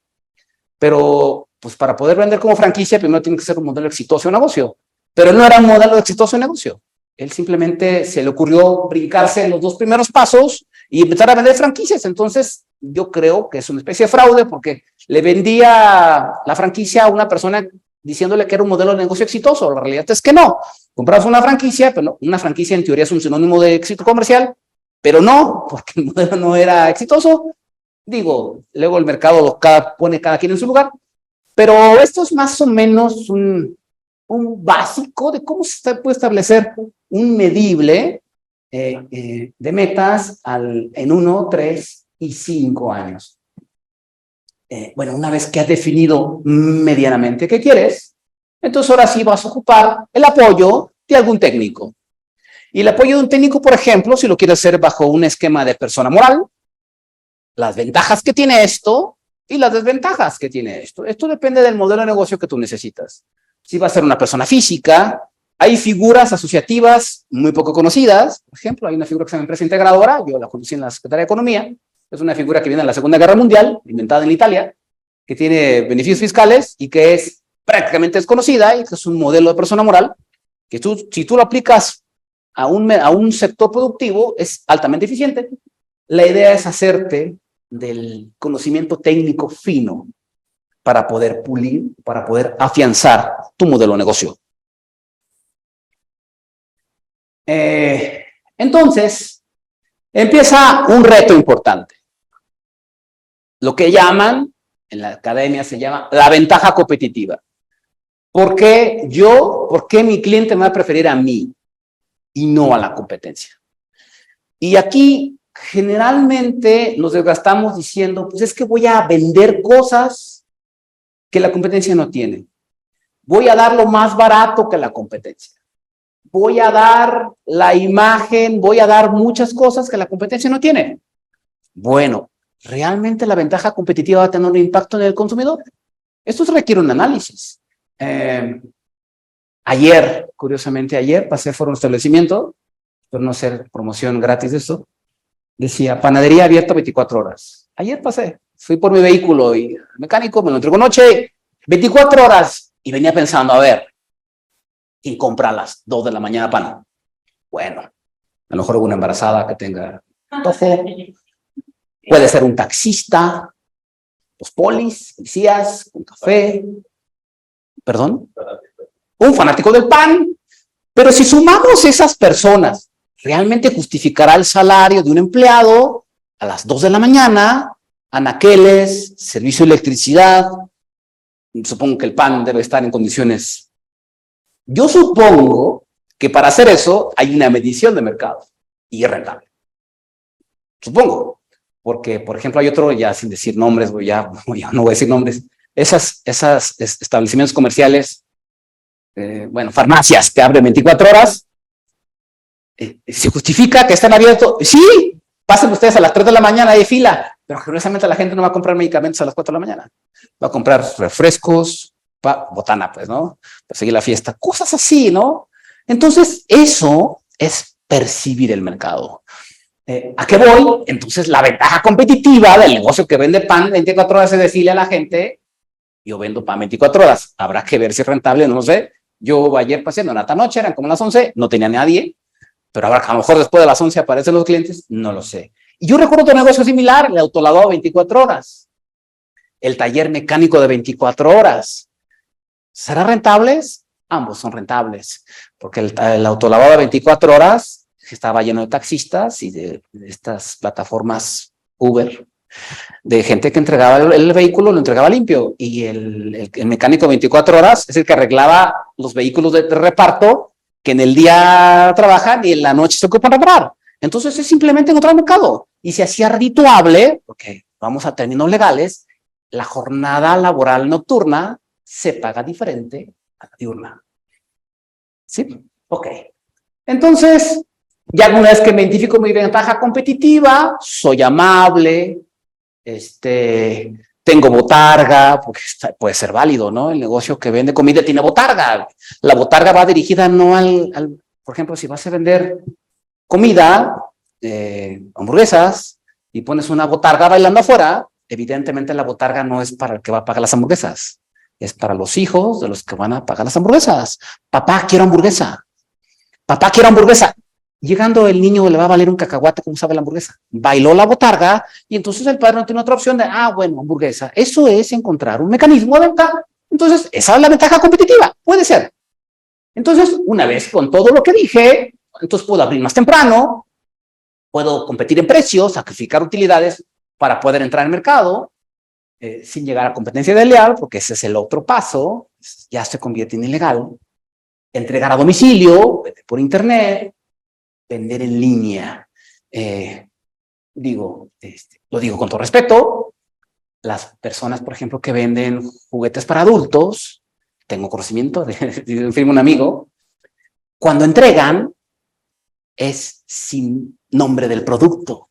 pero pues para poder vender como franquicia, primero tiene que ser un modelo exitoso de negocio, pero no era un modelo exitoso de negocio. Él simplemente se le ocurrió brincarse en los 2 primeros pasos y empezar a vender franquicias. Entonces, yo creo que es una especie de fraude porque le vendía la franquicia a una persona diciéndole que era un modelo de negocio exitoso. La realidad es que no. Comprabas una franquicia, pero no, una franquicia en teoría es un sinónimo de éxito comercial, pero no, porque el modelo no era exitoso. Digo, luego el mercado pone cada quien en su lugar, pero esto es más o menos un básico de cómo se puede establecer un medible de metas en 1, 3 y 5 años. Bueno, una vez que has definido medianamente qué quieres, entonces ahora sí vas a ocupar el apoyo de algún técnico. Y el apoyo de un técnico, por ejemplo, si lo quieres hacer bajo un esquema de persona moral, las ventajas que tiene esto y las desventajas que tiene esto. Esto depende del modelo de negocio que tú necesitas. Si va a ser una persona física, hay figuras asociativas muy poco conocidas. Por ejemplo, hay una figura que se llama empresa integradora, yo la conocí en la Secretaría de Economía. Es una figura que viene de la Segunda Guerra Mundial, inventada en Italia, que tiene beneficios fiscales y que es prácticamente desconocida y que es un modelo de persona moral que si tú lo aplicas a un sector productivo, es altamente eficiente. La idea es hacerte del conocimiento técnico fino para poder pulir, para poder afianzar tu modelo de negocio. Entonces, empieza un reto importante. Lo que llaman, en la academia se llama la ventaja competitiva. ¿Por qué mi cliente me va a preferir a mí y no a la competencia? Y aquí generalmente nos desgastamos diciendo, pues es que voy a vender cosas que la competencia no tiene. Voy a dar lo más barato que la competencia. Voy a dar la imagen, voy a dar muchas cosas que la competencia no tiene. Bueno, ¿realmente la ventaja competitiva va a tener un impacto en el consumidor? Esto requiere un análisis. Curiosamente ayer, pasé por un establecimiento, por no hacer promoción gratis de esto, decía, panadería abierta 24 horas. Ayer pasé, fui por mi vehículo y el mecánico me lo entregó noche, 24 horas, y venía pensando, a ver, ¿quién compra a las 2 de la mañana pan? Bueno, a lo mejor una embarazada que tenga tofu, puede ser un taxista, los policías, un café, perdón, un fanático del pan. Pero si sumamos esas personas, ¿realmente justificará el salario de un empleado a las 2 de la mañana, anaqueles, servicio de electricidad? Supongo que el pan debe estar en condiciones. Yo supongo que para hacer eso hay una medición de mercado y es rentable. Supongo. Porque, por ejemplo, hay otro, ya sin decir nombres, ya no voy a decir nombres, esas establecimientos comerciales, farmacias que abren 24 horas, ¿se justifica que estén abiertos? Sí, pasen ustedes a las 3 de la mañana, hay fila, pero curiosamente la gente no va a comprar medicamentos a las 4 de la mañana. Va a comprar refrescos, botana, pues, ¿no? Para seguir la fiesta, cosas así, ¿no? Entonces, eso es percibir el mercado. ¿A qué voy? Entonces, la ventaja competitiva del negocio que vende pan 24 horas es decirle a la gente, yo vendo pan 24 horas, habrá que ver si es rentable, no lo sé. Yo ayer pasé, no era tan noche, eran como las 11, no tenía nadie, pero a lo mejor después de las 11 aparecen los clientes, no lo sé. Y yo recuerdo otro negocio similar, el autolavado 24 horas, el taller mecánico de 24 horas. ¿Será rentables? Ambos son rentables, porque el autolavado de 24 horas estaba lleno de taxistas y de estas plataformas Uber, de gente que entregaba el vehículo, lo entregaba limpio, y el mecánico 24 horas es el que arreglaba los vehículos de reparto que en el día trabajan y en la noche se ocupan de reparar. Entonces es simplemente encontrar mercado. Y se hacía redituable, porque vamos a términos legales, la jornada laboral nocturna se paga diferente a la diurna. ¿Sí? Ok. Entonces, ya una vez que me identifico mi ventaja competitiva, soy amable, tengo botarga, porque puede ser válido, ¿no? El negocio que vende comida tiene botarga. La botarga va dirigida no por ejemplo, si vas a vender comida, hamburguesas, y pones una botarga bailando afuera, evidentemente la botarga no es para el que va a pagar las hamburguesas, es para los hijos de los que van a pagar las hamburguesas. Papá, quiero hamburguesa. Papá, quiero hamburguesa. Llegando el niño le va a valer un cacahuate como sabe la hamburguesa. Bailó la botarga y entonces el padre no tiene otra opción de, bueno, hamburguesa. Eso es encontrar un mecanismo de ventaja. Entonces, esa es la ventaja competitiva. Puede ser. Entonces, una vez con todo lo que dije, entonces puedo abrir más temprano, puedo competir en precios, sacrificar utilidades para poder entrar al mercado sin llegar a competencia desleal, porque ese es el otro paso, ya se convierte en ilegal. Entregar a domicilio, por internet, vender en línea. lo digo con todo respeto, las personas, por ejemplo, que venden juguetes para adultos, tengo conocimiento de un amigo, cuando entregan es sin nombre del producto.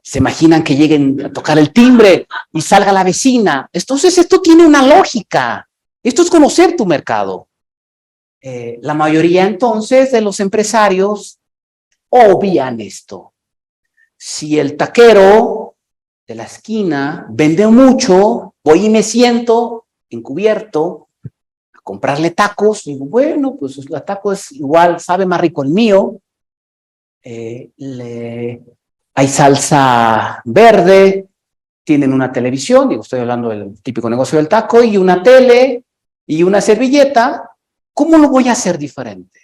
Se imaginan que lleguen a tocar el timbre y salga la vecina. Entonces, esto tiene una lógica. Esto es conocer tu mercado. La mayoría, entonces, de los empresarios obvian esto. Si el taquero de la esquina vende mucho, voy y me siento encubierto a comprarle tacos. Digo, bueno, pues el taco es igual, sabe más rico el mío. Hay salsa verde, tienen una televisión, digo, estoy hablando del típico negocio del taco, y una tele y una servilleta. ¿Cómo lo voy a hacer diferente?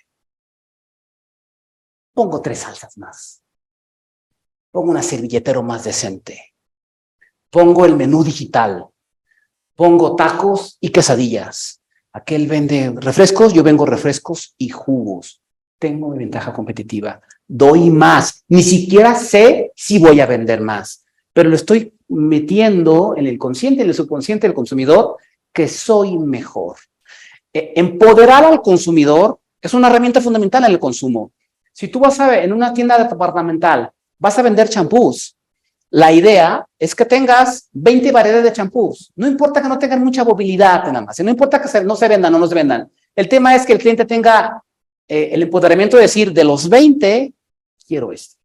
Pongo 3 salsas más. Pongo una servilletero más decente. Pongo el menú digital. Pongo tacos y quesadillas. Aquel vende refrescos, yo vengo refrescos y jugos. Tengo mi ventaja competitiva. Doy más. Ni siquiera sé si voy a vender más, pero lo estoy metiendo en el consciente, en el subconsciente del consumidor, que soy mejor. Empoderar al consumidor es una herramienta fundamental en el consumo. Si tú vas en una tienda departamental, vas a vender champús, la idea es que tengas 20 variedades de champús. No importa que no tengan mucha movilidad nada más, no importa que no se vendan o no se vendan. El tema es que el cliente tenga el empoderamiento de decir, de los 20, quiero este.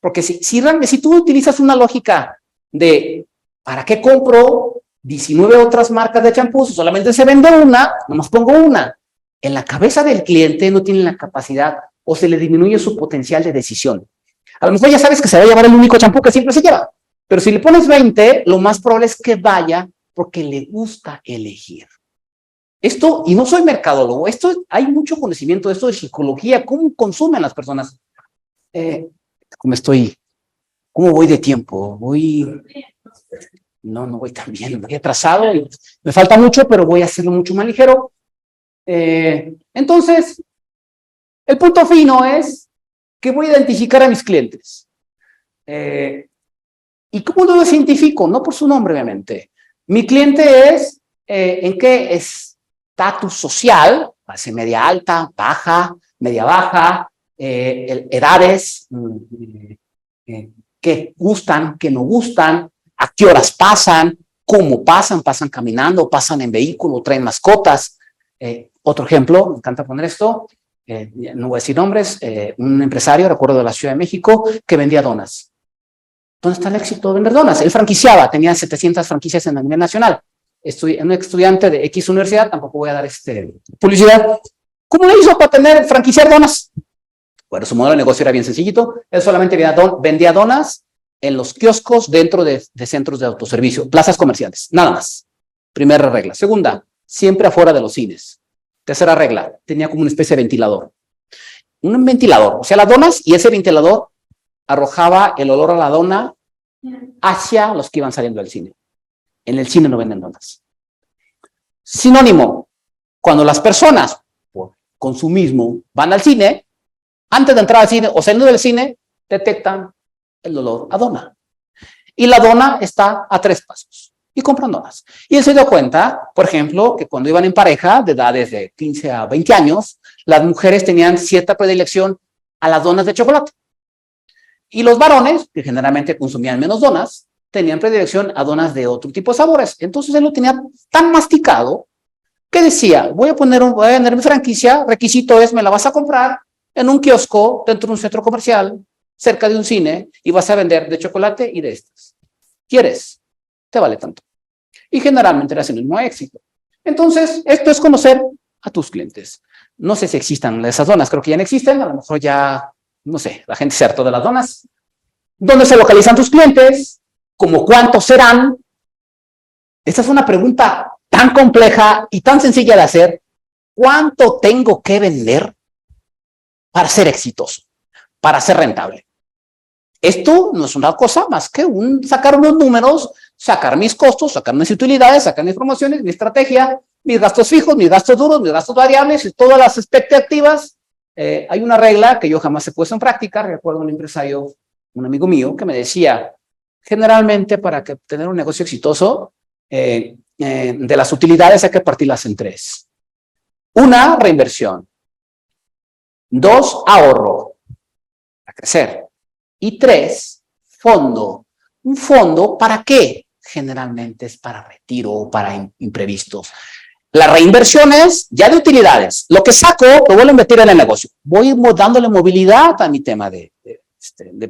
Porque si tú utilizas una lógica de, ¿para qué compro 19 otras marcas de champús? Solamente se vende una, nomás pongo una. En la cabeza del cliente no tiene la capacidad o se le disminuye su potencial de decisión. A lo mejor ya sabes que se va a llevar el único champú que siempre se lleva, pero si le pones 20, lo más probable es que vaya porque le gusta elegir. Esto, y no soy mercadólogo, hay mucho conocimiento de esto de psicología, cómo consumen las personas. ¿Cómo voy de tiempo? No voy tan bien, voy atrasado, y me falta mucho, pero voy a hacerlo mucho más ligero. Entonces, el punto fino es que voy a identificar a mis clientes. ¿Y cómo lo identifico? No por su nombre, obviamente. Mi cliente es en qué estatus social, clase media alta, baja, media baja, edades, qué gustan, qué no gustan, a qué horas pasan, cómo pasan caminando, pasan en vehículo, traen mascotas. Otro ejemplo, me encanta poner esto, no voy a decir nombres, un empresario, recuerdo de la Ciudad de México, que vendía donas. ¿Dónde está el éxito de vender donas? Él franquiciaba, tenía 700 franquicias en la nivel nacional. Un estudiante de X universidad, tampoco voy a dar publicidad. ¿Cómo le hizo para franquiciar donas? Bueno, su modelo de negocio era bien sencillito. Él solamente vendía donas en los kioscos dentro de centros de autoservicio, plazas comerciales, nada más. Primera regla. Segunda, siempre afuera de los cines. Tercera regla, tenía como una especie de ventilador. Un ventilador, o sea, las donas, y ese ventilador arrojaba el olor a la dona hacia los que iban saliendo del cine. En el cine no venden donas. Sinónimo, cuando las personas, por consumismo, van al cine, antes de entrar al cine o saliendo del cine, detectan el olor a dona. Y la dona está a 3 pasos. Y compran donas. Y él se dio cuenta, por ejemplo, que cuando iban en pareja, de edades de 15 a 20 años, las mujeres tenían cierta predilección a las donas de chocolate. Y los varones, que generalmente consumían menos donas, tenían predilección a donas de otro tipo de sabores. Entonces él lo tenía tan masticado que decía, voy a vender mi franquicia, requisito es, me la vas a comprar en un kiosco, dentro de un centro comercial, cerca de un cine, y vas a vender de chocolate y de estas. ¿Quieres? Te vale tanto. Y generalmente era sinónimo de éxito. Entonces, esto es conocer a tus clientes. No sé si existan esas donas, creo que ya no existen, a lo mejor ya, no sé, la gente se hartó de las donas. ¿Dónde se localizan tus clientes? ¿Cómo cuántos serán? Esta es una pregunta tan compleja y tan sencilla de hacer. ¿Cuánto tengo que vender para ser exitoso, para ser rentable? Esto no es una cosa más que sacar unos números, sacar mis costos, sacar mis utilidades, sacar mis promociones, mi estrategia, mis gastos fijos, mis gastos duros, mis gastos variables y todas las expectativas. Hay una regla que yo jamás he puesto en práctica. Recuerdo un empresario un amigo mío que me decía, generalmente para tener un negocio exitoso, de las utilidades hay que partirlas en tres. Una, reinversión. Dos, ahorro, para crecer. Y tres, fondo. ¿Un fondo para qué? Generalmente es para retiro o para imprevistos. La reinversión es ya de utilidades. Lo que saco lo vuelvo a invertir en el negocio. Voy dándole movilidad a mi tema de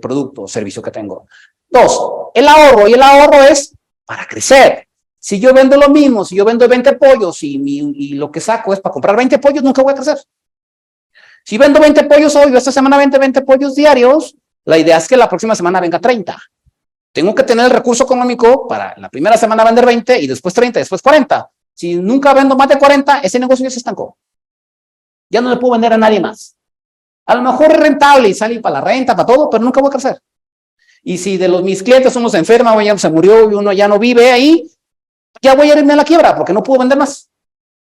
producto o servicio que tengo. Dos, el ahorro. Y el ahorro es para crecer. Si yo vendo lo mismo, si yo vendo 20 pollos y lo que saco es para comprar 20 pollos, nunca voy a crecer. Si vendo 20 pollos hoy, esta semana 20 pollos diarios, la idea es que la próxima semana venga 30. Tengo que tener el recurso económico para la primera semana vender 20 y después 30 y después 40. Si nunca vendo más de 40, ese negocio ya se estancó. Ya no le puedo vender a nadie más. A lo mejor es rentable y sale para la renta, para todo, pero nunca voy a crecer. Y si de mis clientes uno se enferma o ya se murió y uno ya no vive ahí, ya voy a irme a la quiebra porque no puedo vender más.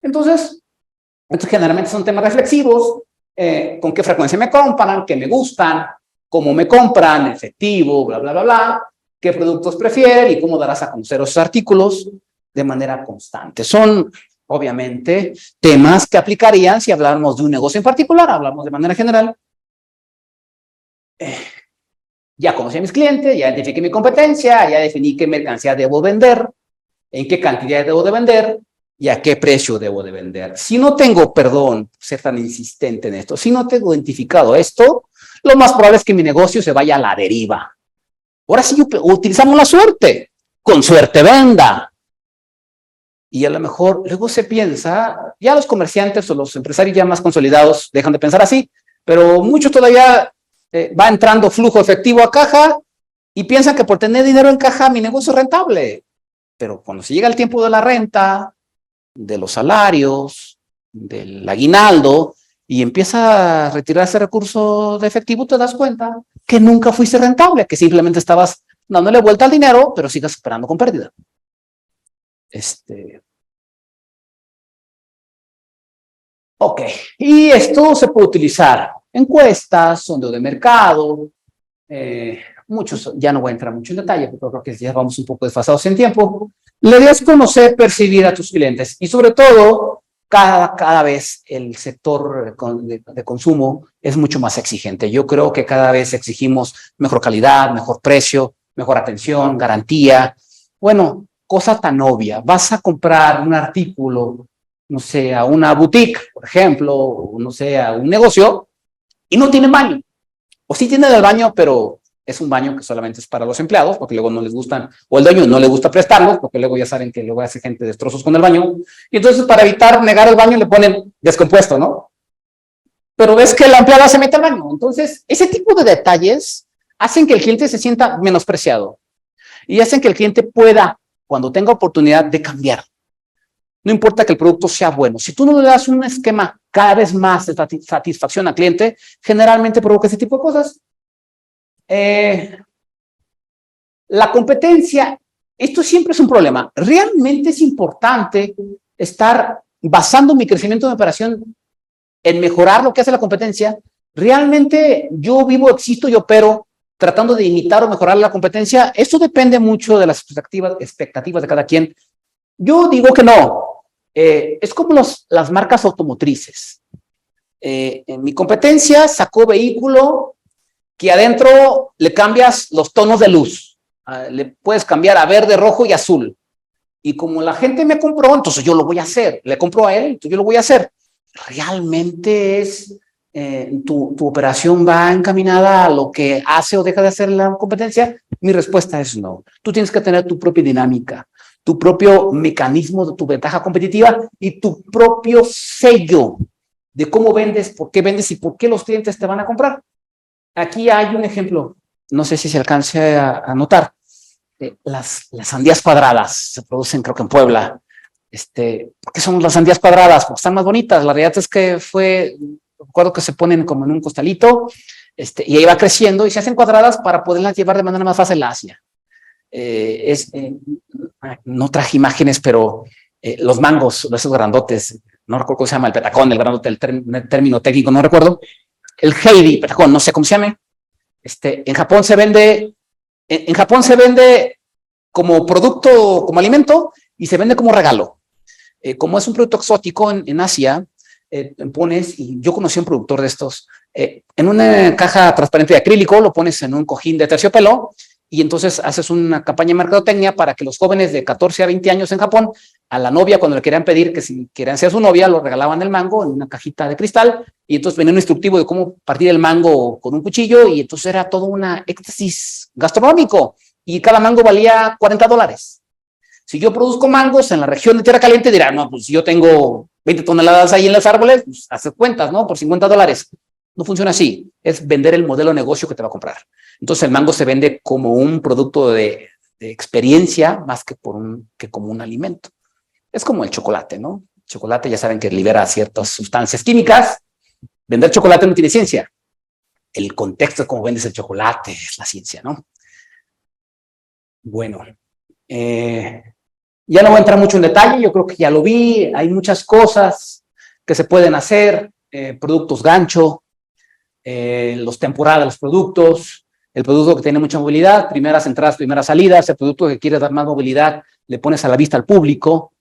Entonces generalmente son temas reflexivos, con qué frecuencia me compran, qué me gustan, cómo me compran, efectivo, bla, bla, bla, bla, qué productos prefieren y cómo darás a conocer esos artículos de manera constante. Son, obviamente, temas que aplicarían si habláramos de un negocio en particular, hablamos de manera general. Ya conocí a mis clientes, ya identifiqué mi competencia, ya definí qué mercancía debo vender, en qué cantidad debo de vender y a qué precio debo de vender. Si no tengo, perdón, ser tan insistente en esto, si no tengo identificado esto, lo más probable es que mi negocio se vaya a la deriva. Ahora sí utilizamos la suerte. Con suerte venda. Y a lo mejor luego se piensa, ya los comerciantes o los empresarios ya más consolidados dejan de pensar así, pero muchos todavía va entrando flujo efectivo a caja y piensan que por tener dinero en caja mi negocio es rentable. Pero cuando se llega el tiempo de la renta, de los salarios, del aguinaldo, y empieza a retirar ese recurso de efectivo, te das cuenta que nunca fuiste rentable, que simplemente estabas dándole vuelta al dinero, pero sigas esperando con pérdida. Ok, y esto se puede utilizar encuestas, sondeo de mercado, muchos, ya no voy a entrar mucho en detalle, porque creo que ya vamos un poco desfasados en tiempo. La idea es conocer, percibir a tus clientes y sobre todo, cada vez el sector de consumo es mucho más exigente. Yo creo que cada vez exigimos mejor calidad, mejor precio, mejor atención, garantía. Bueno, cosa tan obvia. Vas a comprar un artículo, no sé, a una boutique, por ejemplo, o no sé, a un negocio, y no tiene baño. O sí tiene el baño, pero es un baño que solamente es para los empleados, porque luego no les gustan, o el dueño no le gusta prestarlos, porque luego ya saben que luego hace gente destrozos con el baño. Y entonces, para evitar negar el baño, le ponen descompuesto, ¿no? Pero ves que la empleada se mete al baño. Entonces, ese tipo de detalles hacen que el cliente se sienta menospreciado y hacen que el cliente pueda, cuando tenga oportunidad, de cambiar. No importa que el producto sea bueno. Si tú no le das un esquema cada vez más de satisfacción al cliente, generalmente provoca ese tipo de cosas. La competencia, esto siempre es un problema. Realmente es importante estar basando mi crecimiento de operación en mejorar lo que hace la competencia. Realmente yo vivo, existo y opero tratando de imitar o mejorar la competencia. Esto depende mucho de las expectativas de cada quien. Yo digo que no. Es como las marcas automotrices. En mi competencia sacó vehículo que adentro le cambias los tonos de luz. Le puedes cambiar a verde, rojo y azul. Y como la gente me compró, entonces yo lo voy a hacer. Le compro a él, entonces yo lo voy a hacer. ¿Realmente es tu operación va encaminada a lo que hace o deja de hacer la competencia? Mi respuesta es no. Tú tienes que tener tu propia dinámica, tu propio mecanismo de tu ventaja competitiva y tu propio sello de cómo vendes, por qué vendes y por qué los clientes te van a comprar. Aquí hay un ejemplo, no sé si se alcance a notar. Las sandías cuadradas se producen, creo que en Puebla. ¿Por qué son las sandías cuadradas? Porque están más bonitas. La realidad es que recuerdo que se ponen como en un costalito, y ahí va creciendo y se hacen cuadradas para poderlas llevar de manera más fácil a Asia. No traje imágenes, pero los mangos, esos grandotes, no recuerdo cómo se llama, el petacón, el grandote, el término técnico, no recuerdo. El Heidi, petacón, no sé cómo se llame. En Japón se vende, en Japón se vende como producto, como alimento, y se vende como regalo. Como es un producto exótico en Asia, pones, y yo conocí a un productor de estos, en una caja transparente de acrílico, lo pones en un cojín de terciopelo, y entonces haces una campaña de mercadotecnia para que los jóvenes de 14 a 20 años en Japón, a la novia, cuando le querían pedir que si querían ser su novia, lo regalaban el mango en una cajita de cristal, y entonces venía un instructivo de cómo partir el mango con un cuchillo, y entonces era todo una éxtasis gastronómico, y cada mango valía $40. Si yo produzco mangos en la región de Tierra Caliente, dirán, no, pues si yo tengo 20 toneladas ahí en los árboles, pues hace cuentas, ¿no? Por $50. No funciona así. Es vender el modelo de negocio que te va a comprar. Entonces el mango se vende como un producto de experiencia más que como un alimento. Es como el chocolate, ¿no? El chocolate ya saben que libera ciertas sustancias químicas. Vender chocolate no tiene ciencia. El contexto de cómo vendes el chocolate es la ciencia, ¿no? Bueno, ya no voy a entrar mucho en detalle, yo creo que ya lo vi, hay muchas cosas que se pueden hacer, productos gancho, los temporada de los productos, el producto que tiene mucha movilidad, primeras entradas, primeras salidas, el producto que quiere dar más movilidad, le pones a la vista al público.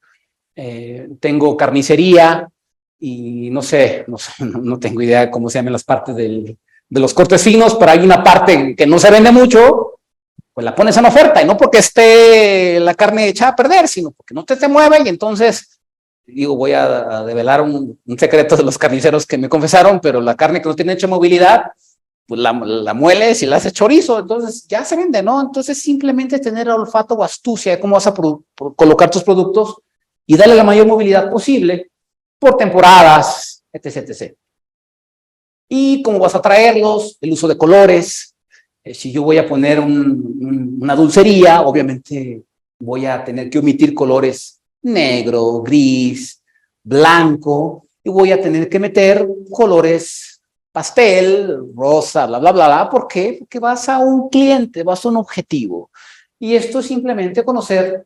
Tengo carnicería y no tengo idea de cómo se llaman las partes de los cortes finos, pero hay una parte que no se vende mucho, pues la pones en oferta, y no porque esté la carne echada a perder, sino porque no te mueve, y entonces, digo, voy a develar un secreto de los carniceros que me confesaron, pero la carne que no tiene hecha movilidad, pues la mueles y la haces chorizo, entonces ya se vende, ¿no? Entonces simplemente tener olfato o astucia de cómo vas a colocar tus productos y darle la mayor movilidad posible por temporadas, etc., etc. Y cómo vas a traerlos, el uso de colores. Si yo voy a poner una dulcería, obviamente voy a tener que omitir colores negro, gris, blanco, y voy a tener que meter colores pastel, rosa, bla, bla, bla, bla. ¿Por qué? Porque vas a un cliente, vas a un objetivo. Y esto es simplemente conocer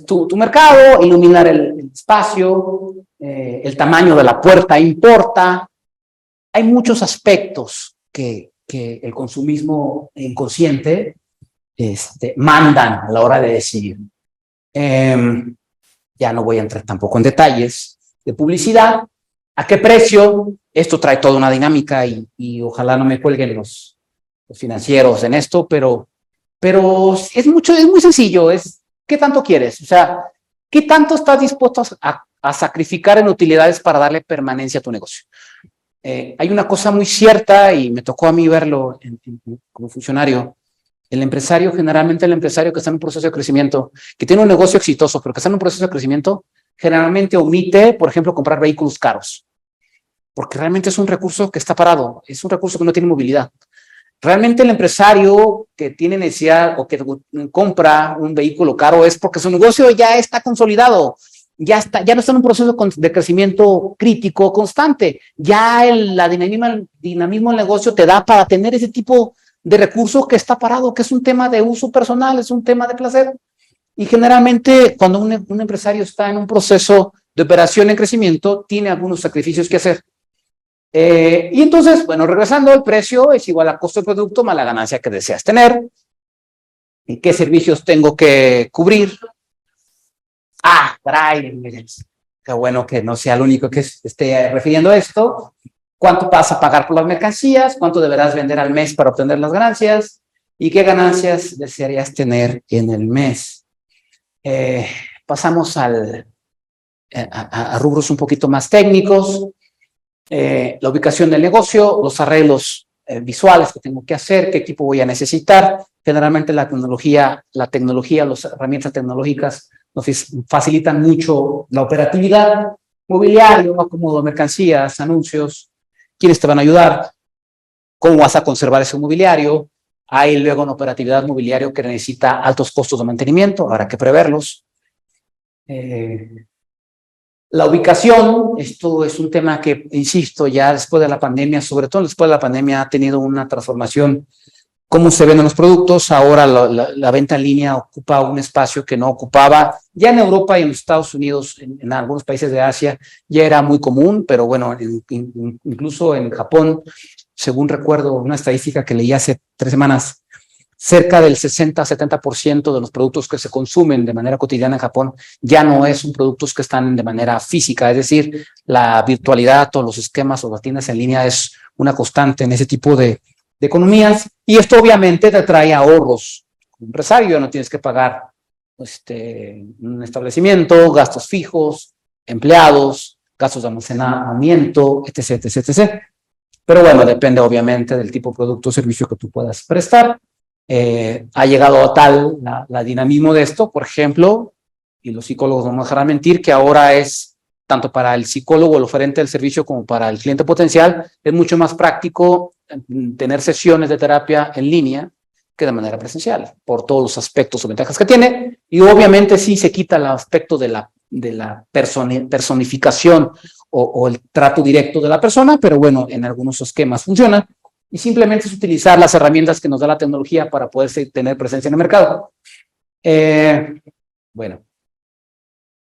tu mercado, iluminar el espacio, el tamaño de la puerta importa. Hay muchos aspectos que el consumismo inconsciente mandan a la hora de decidir. Ya no voy a entrar tampoco en detalles de publicidad. ¿A qué precio? Esto trae toda una dinámica y ojalá no me cuelguen los financieros en esto, pero es muy sencillo. ¿Qué tanto quieres? O sea, ¿qué tanto estás dispuesto a sacrificar en utilidades para darle permanencia a tu negocio? Hay una cosa muy cierta, y me tocó a mí verlo como funcionario. Generalmente el empresario que está en un proceso de crecimiento, que tiene un negocio exitoso, pero que está en un proceso de crecimiento, generalmente omite, por ejemplo, comprar vehículos caros, porque realmente es un recurso que está parado, es un recurso que no tiene movilidad. Realmente el empresario que tiene necesidad o que compra un vehículo caro es porque su negocio ya está consolidado, ya no está en un proceso de crecimiento crítico constante. Ya el dinamismo del negocio te da para tener ese tipo de recurso que está parado, que es un tema de uso personal, es un tema de placer. Y generalmente cuando un empresario está en un proceso de operación en crecimiento, tiene algunos sacrificios que hacer. Y entonces, bueno, regresando, el precio es igual a costo del producto más la ganancia que deseas tener. ¿Y qué servicios tengo que cubrir? Caray, qué bueno que no sea el único que esté refiriendo a esto. ¿Cuánto vas a pagar por las mercancías? ¿Cuánto deberás vender al mes para obtener las ganancias? ¿Y qué ganancias desearías tener en el mes? Pasamos a rubros un poquito más técnicos. La ubicación del negocio, los arreglos visuales que tengo que hacer, qué equipo voy a necesitar. Generalmente la tecnología, las herramientas tecnológicas nos facilitan mucho la operatividad, mobiliario, acomodo de mercancías, anuncios, quiénes te van a ayudar, cómo vas a conservar ese mobiliario. Hay luego una operatividad mobiliario que necesita altos costos de mantenimiento, habrá que preverlos. La ubicación, esto es un tema que, insisto, ya después de la pandemia, sobre todo después de la pandemia, ha tenido una transformación. Cómo se venden los productos. Ahora la venta en línea ocupa un espacio que no ocupaba. Ya en Europa y en los Estados Unidos, en algunos países de Asia, ya era muy común, pero bueno, incluso en Japón según recuerdo una estadística que leí hace 3 semanas, cerca del 60-70% de los productos que se consumen de manera cotidiana en Japón ya no son productos que están de manera física, es decir, la virtualidad o los esquemas o las tiendas en línea es una constante en ese tipo de economías, y esto obviamente te trae ahorros. Como empresario no tienes que pagar un establecimiento, gastos fijos, empleados, gastos de almacenamiento, etc., etc., etc. Pero bueno, depende obviamente del tipo de producto o servicio que tú puedas prestar. Ha llegado a tal la dinamismo de esto, por ejemplo, y los psicólogos no me dejarán mentir, que ahora es, tanto para el psicólogo, el oferente del servicio, como para el cliente potencial, es mucho más práctico tener sesiones de terapia en línea que de manera presencial, por todos los aspectos o ventajas que tiene, y obviamente sí se quita el aspecto de la personificación o el trato directo de la persona, pero bueno, en algunos esquemas funciona, y simplemente es utilizar las herramientas que nos da la tecnología para poder tener presencia en el mercado. Bueno,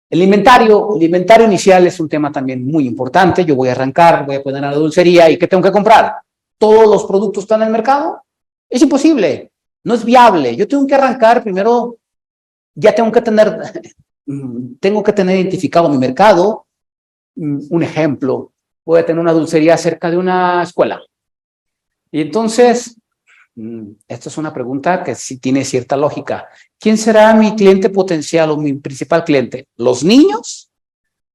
el inventario inicial es un tema también muy importante. Yo voy a arrancar, voy a poner a la dulcería, ¿y qué tengo que comprar? ¿Todos los productos están en el mercado? Es imposible, no es viable. Yo tengo que arrancar primero, ya tengo que tener identificado mi mercado. Un ejemplo, voy a tener una dulcería cerca de una escuela. Y entonces, esta es una pregunta que sí tiene cierta lógica. ¿Quién será mi cliente potencial o mi principal cliente? ¿Los niños?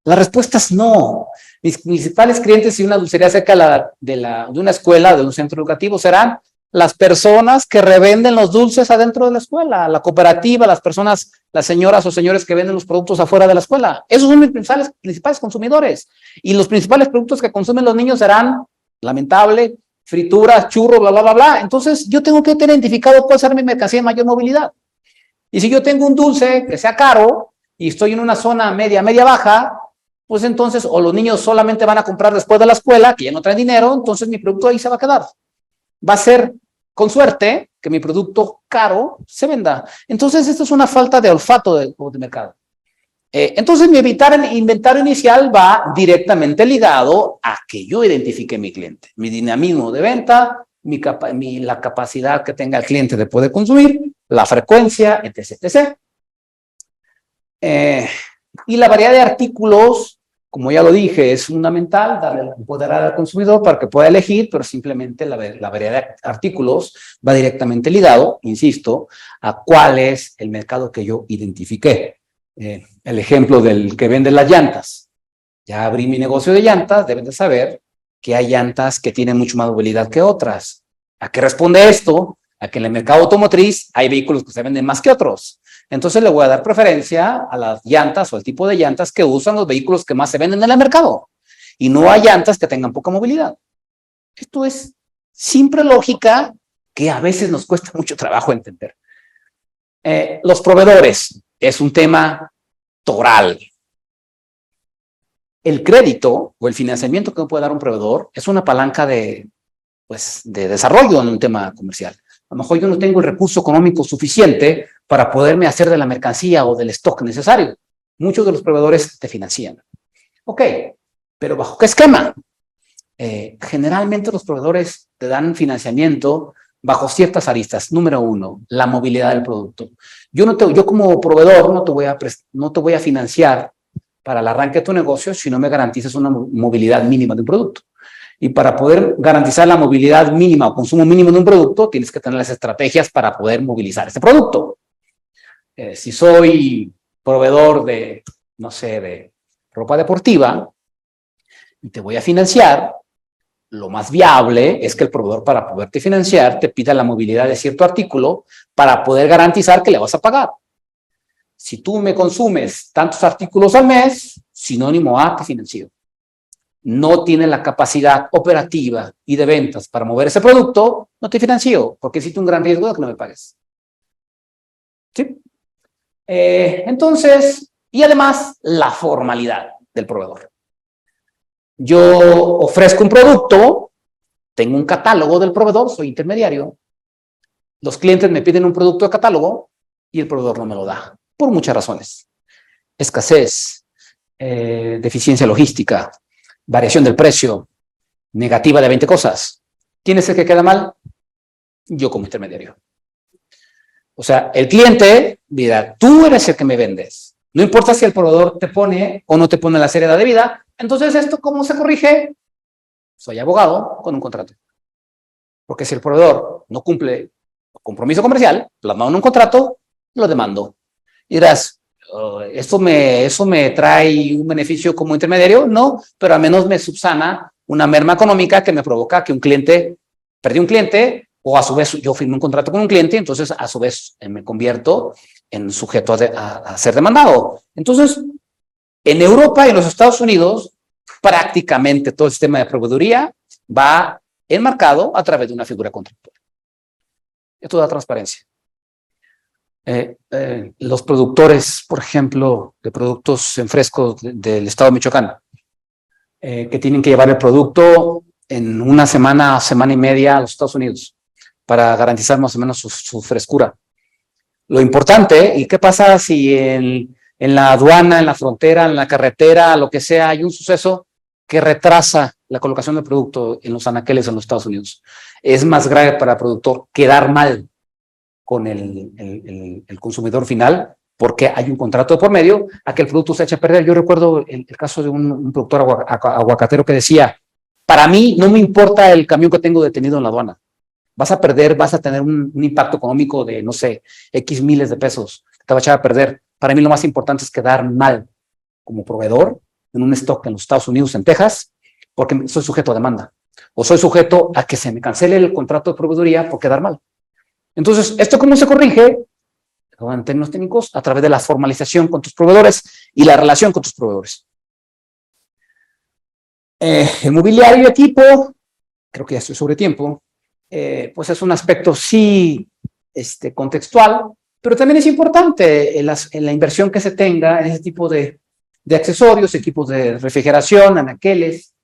La respuesta es no. Mis principales clientes, si una dulcería cerca de una escuela, de un centro educativo, serán las personas que revenden los dulces adentro de la escuela, la cooperativa, las personas, las señoras o señores que venden los productos afuera de la escuela. Esos son mis principales consumidores. Y los principales productos que consumen los niños serán, lamentable, frituras, churros, bla, bla, bla, bla. Entonces, yo tengo que tener identificado cuál será mi mercancía de mayor movilidad. Y si yo tengo un dulce que sea caro y estoy en una zona media baja, pues entonces, o los niños solamente van a comprar después de la escuela, que ya no traen dinero, entonces mi producto ahí se va a quedar. Va a ser, con suerte, que mi producto caro se venda. Entonces, esto es una falta de olfato de mercado. Entonces, mi inventario inicial va directamente ligado a que yo identifique mi cliente, mi dinamismo de venta, la capacidad que tenga el cliente de poder consumir, la frecuencia, etc., etc. Y la variedad de artículos, como ya lo dije, es fundamental darle el poder al consumidor para que pueda elegir, pero simplemente la variedad de artículos va directamente ligado, insisto, a cuál es el mercado que yo identifiqué. El ejemplo del que vende las llantas. Ya abrí mi negocio de llantas, deben de saber que hay llantas que tienen mucho más movilidad que otras. ¿A qué responde esto? A que en el mercado automotriz hay vehículos que se venden más que otros. Entonces le voy a dar preferencia a las llantas o al tipo de llantas que usan los vehículos que más se venden en el mercado. Y no a llantas que tengan poca movilidad. Esto es simple lógica que a veces nos cuesta mucho trabajo entender. Los proveedores es un tema toral. El crédito o el financiamiento que me puede dar un proveedor es una palanca de desarrollo en un tema comercial. A lo mejor yo no tengo el recurso económico suficiente para poderme hacer de la mercancía o del stock necesario. Muchos de los proveedores te financian. Ok, pero ¿bajo qué esquema? Generalmente los proveedores te dan financiamiento bajo ciertas aristas. Número 1, la movilidad del producto. Yo como proveedor no te voy a financiar para el arranque de tu negocio si no me garantizas una movilidad mínima de un producto. Y para poder garantizar la movilidad mínima o consumo mínimo de un producto, tienes que tener las estrategias para poder movilizar ese producto. Si soy proveedor de, no sé, de ropa deportiva y te voy a financiar, lo más viable es que el proveedor, para poderte financiar, te pida la movilidad de cierto artículo para poder garantizar que le vas a pagar. Si tú me consumes tantos artículos al mes, sinónimo a te financio. No tiene la capacidad operativa y de ventas para mover ese producto, no te financio, porque existe un gran riesgo de que no me pagues. ¿Sí? Entonces, y además, la formalidad del proveedor. Yo ofrezco un producto, tengo un catálogo del proveedor, soy intermediario. Los clientes me piden un producto de catálogo y el proveedor no me lo da, por muchas razones. Escasez, deficiencia logística, variación del precio, negativa de 20 cosas. ¿Quién es el que queda mal? Yo como intermediario. O sea, el cliente dirá, tú eres el que me vendes. No importa si el proveedor te pone o no te pone la seriedad de vida. Entonces, ¿esto cómo se corrige? Soy abogado con un contrato. Porque si el proveedor no cumple el compromiso comercial, plasmado en un contrato, lo demando. Y dirás, ¿eso me trae un beneficio como intermediario? No, pero al menos me subsana una merma económica que me provoca que perdí un cliente, o a su vez yo firmé un contrato con un cliente, entonces a su vez me convierto en sujeto a ser demandado. Entonces, en Europa y en los Estados Unidos, prácticamente todo el sistema de proveeduría va enmarcado a través de una figura contractual. Esto da transparencia. Los productores, por ejemplo, de productos en fresco del estado de Michoacán, que tienen que llevar el producto en una semana, semana y media a los Estados Unidos para garantizar más o menos su frescura. Lo importante, ¿y qué pasa si en la aduana, en la frontera, en la carretera, lo que sea, hay un suceso que retrasa la colocación del producto en los anaqueles en los Estados Unidos? Es más grave para el productor quedar mal con el consumidor final, porque hay un contrato de por medio, a que el producto se eche a perder. Yo recuerdo el caso de un productor aguacatero que decía, para mí no me importa el camión que tengo detenido en la aduana. Vas a perder, vas a tener un impacto económico de, no sé, X miles de pesos. Te va a echar a perder. Para mí lo más importante es quedar mal como proveedor en un stock en los Estados Unidos, en Texas, porque soy sujeto a demanda. O soy sujeto a que se me cancele el contrato de proveeduría por quedar mal. Entonces, ¿esto cómo se corrige? En términos técnicos, a través de la formalización con tus proveedores y la relación con tus proveedores. El mobiliario y equipo, creo que ya estoy sobre tiempo, pues es un aspecto sí contextual, pero también es importante en la inversión que se tenga en ese tipo de accesorios, equipos de refrigeración, anaqueles,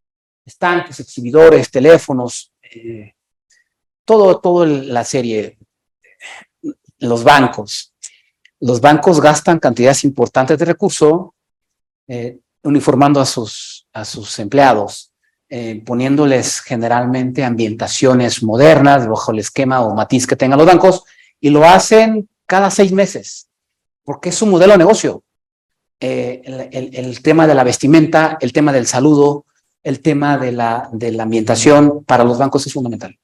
estantes, exhibidores, teléfonos, todo la serie. Los bancos gastan cantidades importantes de recursos uniformando a sus empleados, poniéndoles generalmente ambientaciones modernas bajo el esquema o matiz que tengan los bancos, y lo hacen cada 6 meses, porque es su modelo de negocio. El tema de la vestimenta, el tema del saludo, el tema de la ambientación para los bancos es fundamental.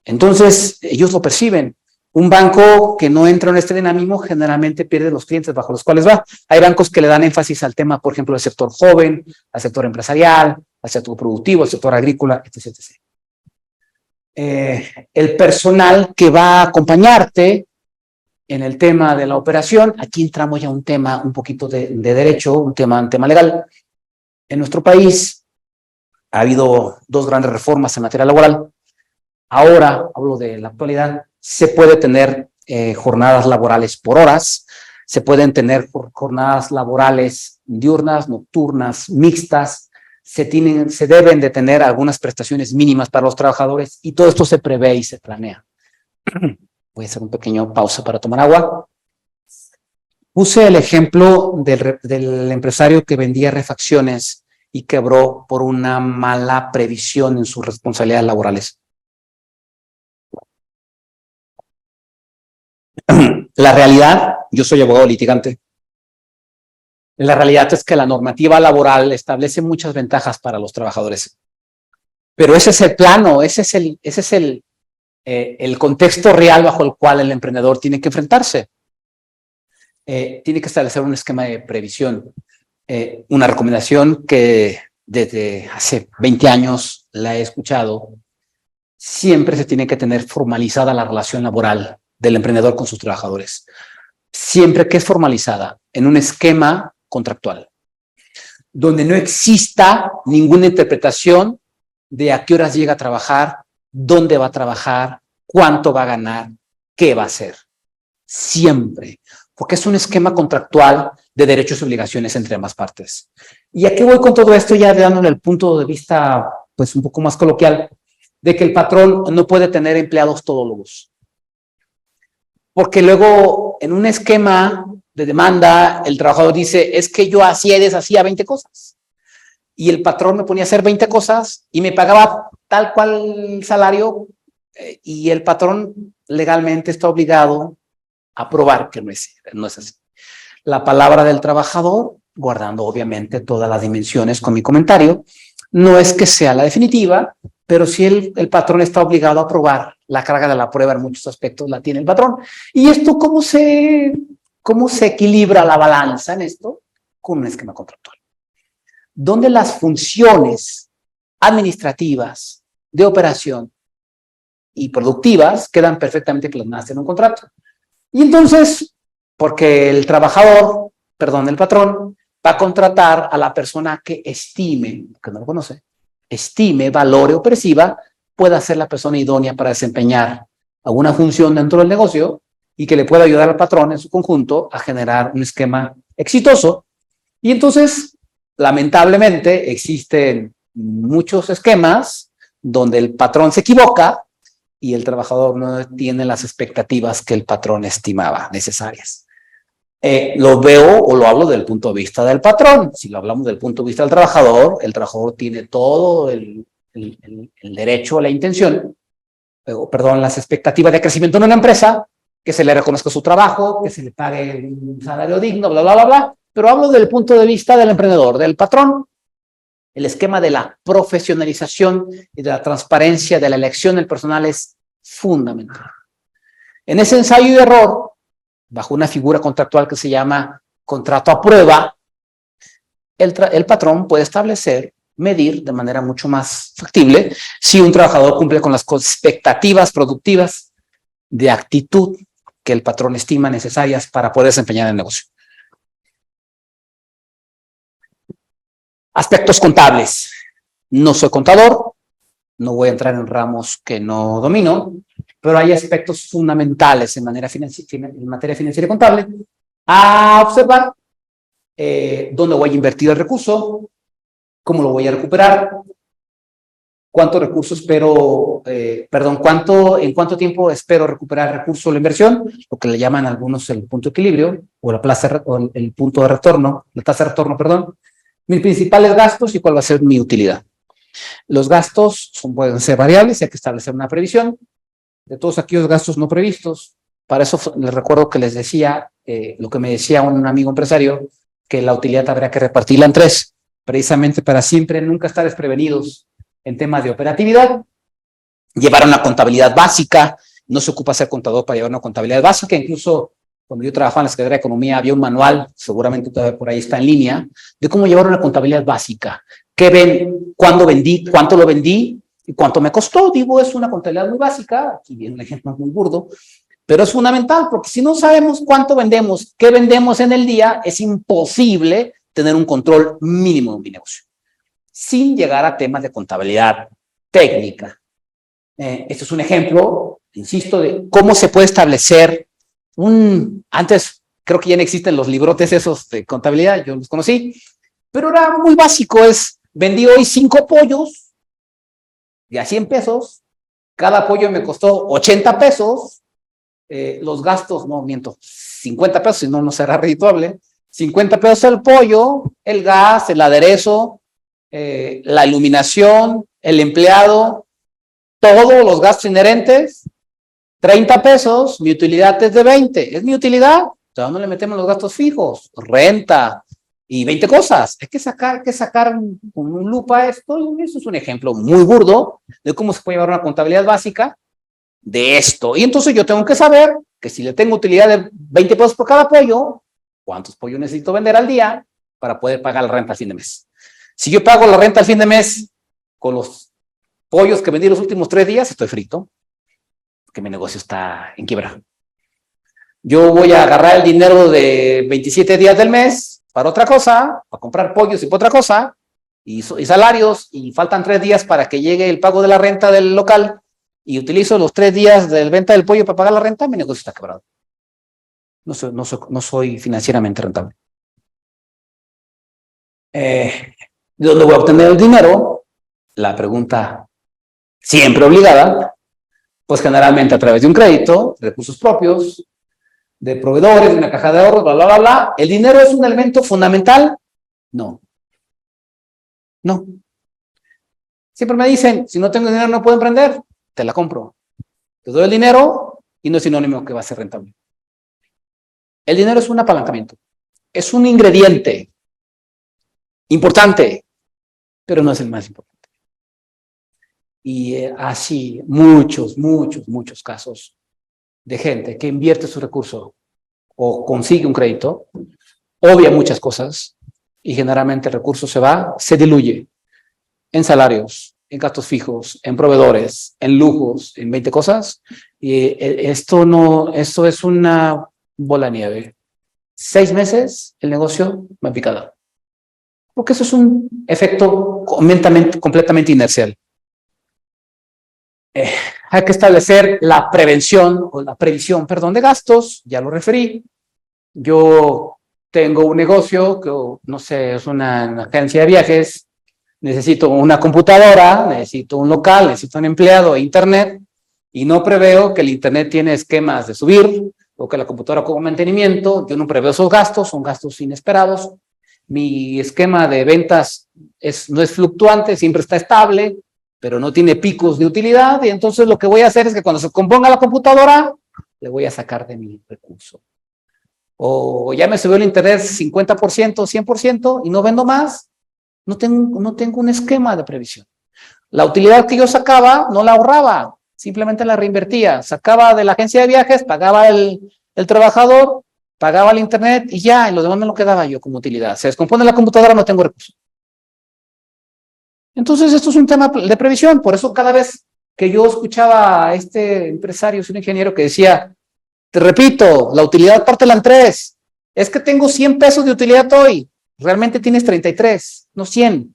Entonces, ellos lo perciben. Un banco que no entra en este dinamismo generalmente pierde los clientes bajo los cuales va. Hay bancos que le dan énfasis al tema, por ejemplo, del sector joven, al sector empresarial, al sector productivo, al sector agrícola, etc. El personal que va a acompañarte en el tema de la operación, aquí entramos ya a un tema un poquito de derecho, un tema legal. En nuestro país ha habido 2 grandes reformas en materia laboral. Ahora, hablo de la actualidad, se puede tener jornadas laborales por horas, se pueden tener jornadas laborales diurnas, nocturnas, mixtas, se deben de tener algunas prestaciones mínimas para los trabajadores, y todo esto se prevé y se planea. Voy a hacer un pequeño pausa para tomar agua. Puse el ejemplo del empresario que vendía refacciones y quebró por una mala previsión en sus responsabilidades laborales. La realidad, yo soy abogado litigante, la realidad es que la normativa laboral establece muchas ventajas para los trabajadores, pero ese es el plano, ese es el contexto real bajo el cual el emprendedor tiene que enfrentarse. Tiene que establecer un esquema de previsión, una recomendación que desde hace 20 años la he escuchado. Siempre se tiene que tener formalizada la relación laboral del emprendedor con sus trabajadores, siempre que es formalizada en un esquema contractual, donde no exista ninguna interpretación de a qué horas llega a trabajar, dónde va a trabajar, cuánto va a ganar, qué va a hacer. Siempre, porque es un esquema contractual de derechos y obligaciones entre ambas partes. ¿Y a qué voy con todo esto? Ya dándole el punto de vista pues un poco más coloquial, de que el patrón no puede tener empleados todólogos. Porque luego, en un esquema de demanda, el trabajador dice, es que yo hacía y deshacía 20 cosas. y el patrón me ponía a hacer 20 cosas y me pagaba tal cual salario, y el patrón legalmente está obligado a probar que no es así. La palabra del trabajador, guardando obviamente todas las dimensiones con mi comentario, no es que sea la definitiva, pero sí el patrón está obligado a probar. La carga de la prueba en muchos aspectos la tiene el patrón. ¿Y esto cómo se equilibra la balanza en esto? Con un esquema contractual, donde las funciones administrativas, de operación y productivas quedan perfectamente plasmadas en un contrato. Y entonces, porque el patrón va a contratar a la persona que estime, que no lo conoce, estime, valore o perciba, pueda ser la persona idónea para desempeñar alguna función dentro del negocio y que le pueda ayudar al patrón en su conjunto a generar un esquema exitoso. Y entonces, lamentablemente, existen muchos esquemas donde el patrón se equivoca y el trabajador no tiene las expectativas que el patrón estimaba necesarias. Lo veo o lo hablo del punto de vista del patrón. Si lo hablamos del punto de vista del trabajador, el trabajador tiene todo el derecho a la intención, las expectativas de crecimiento en una empresa, que se le reconozca su trabajo, que se le pague un salario digno, bla, bla, bla, bla. Pero hablo del punto de vista del emprendedor, del patrón. El esquema de la profesionalización y de la transparencia de la elección del personal es fundamental. En ese ensayo y error, bajo una figura contractual que se llama contrato a prueba, el patrón puede establecer, medir de manera mucho más factible si un trabajador cumple con las expectativas productivas de actitud que el patrón estima necesarias para poder desempeñar el negocio. Aspectos contables. No soy contador, no voy a entrar en ramos que no domino, pero hay aspectos fundamentales en materia financiera y contable a observar. ¿Dónde voy a invertir el recurso? ¿Cómo lo voy a recuperar? ¿Cuánto recurso espero, en cuánto tiempo espero recuperar el recurso o la inversión? Lo que le llaman algunos el punto de equilibrio o el punto de retorno, la tasa de retorno, perdón. Mis principales gastos y cuál va a ser mi utilidad. Los gastos pueden ser variables y hay que establecer una previsión de todos aquellos gastos no previstos. Para eso les recuerdo que les decía, lo que me decía un amigo empresario, que la utilidad habría que repartirla en 3, precisamente para siempre nunca estar desprevenidos en temas de operatividad. Llevar una contabilidad básica, no se ocupa ser contador para llevar una contabilidad básica. Incluso cuando yo trabajaba en la Secretaría de Economía había un manual, seguramente todavía por ahí está en línea, de cómo llevar una contabilidad básica. ¿Cuándo vendí? ¿Cuánto lo vendí? ¿Y cuánto me costó? Digo, es una contabilidad muy básica. Aquí viene un ejemplo muy burdo, pero es fundamental porque si no sabemos cuánto vendemos, qué vendemos en el día, es imposible tener un control mínimo de mi negocio, sin llegar a temas de contabilidad técnica. Este es un ejemplo, insisto, de cómo se puede establecer antes creo que ya no existen los librotes esos de contabilidad, yo los conocí, pero era muy básico, vendí hoy 5 pollos de a 100 pesos, cada pollo me costó 80 pesos, los gastos, no miento, 50 pesos, si no, no será redituable, 50 pesos el pollo, el gas, el aderezo, la iluminación, el empleado, todos los gastos inherentes, 30 pesos, mi utilidad es de 20, es mi utilidad, o sea, no le metemos los gastos fijos, renta y 20 cosas, hay que sacar con un lupa esto, y eso es un ejemplo muy burdo de cómo se puede llevar una contabilidad básica de esto, y entonces yo tengo que saber que si le tengo utilidad de 20 pesos por cada pollo, ¿cuántos pollos necesito vender al día para poder pagar la renta al fin de mes? Si yo pago la renta al fin de mes con los pollos que vendí los últimos 3 días, estoy frito, porque mi negocio está en quiebra. Yo voy a agarrar el dinero de 27 días del mes para otra cosa, para comprar pollos y para otra cosa, y salarios, y faltan 3 días para que llegue el pago de la renta del local, y utilizo los 3 días de venta del pollo para pagar la renta, mi negocio está quebrado. No soy financieramente rentable. ¿De dónde voy a obtener el dinero? La pregunta siempre obligada, pues generalmente a través de un crédito, recursos propios, de proveedores, de una caja de ahorros, bla, bla, bla, bla. ¿El dinero es un elemento fundamental? No. No. Siempre me dicen, si no tengo dinero no puedo emprender, te la compro. Te doy el dinero y no es sinónimo que va a ser rentable. El dinero es un apalancamiento, es un ingrediente importante, pero no es el más importante. Y así muchos casos de gente que invierte su recurso o consigue un crédito, obvia muchas cosas y generalmente el recurso se diluye en salarios, en gastos fijos, en proveedores, en lujos, en 20 cosas. Y esto es una bola de nieve. 6 meses el negocio va en picada. Porque eso es un efecto completamente inercial. Hay que establecer la previsión de gastos, ya lo referí. Yo tengo un negocio que, no sé, es una agencia de viajes, necesito una computadora, necesito un local, necesito un empleado, internet, y no preveo que el internet tiene esquemas de subir, o que la computadora como mantenimiento, yo no preveo esos gastos, son gastos inesperados. Mi esquema de ventas no es fluctuante, siempre está estable, pero no tiene picos de utilidad, y entonces lo que voy a hacer es que cuando se componga la computadora, le voy a sacar de mi recurso. O ya me subió el internet 50%, 100%, y no vendo más, no tengo un esquema de previsión. La utilidad que yo sacaba, no la ahorraba, simplemente la reinvertía. Sacaba de la agencia de viajes, pagaba el trabajador, pagaba el internet, y ya, y lo demás me lo quedaba yo como utilidad. Se descompone la computadora, no tengo recursos. Entonces, esto es un tema de previsión. Por eso, cada vez que yo escuchaba a este empresario, un ingeniero que decía, te repito, la utilidad pártela en 3. Es que tengo 100 pesos de utilidad hoy. Realmente tienes 33, no 100.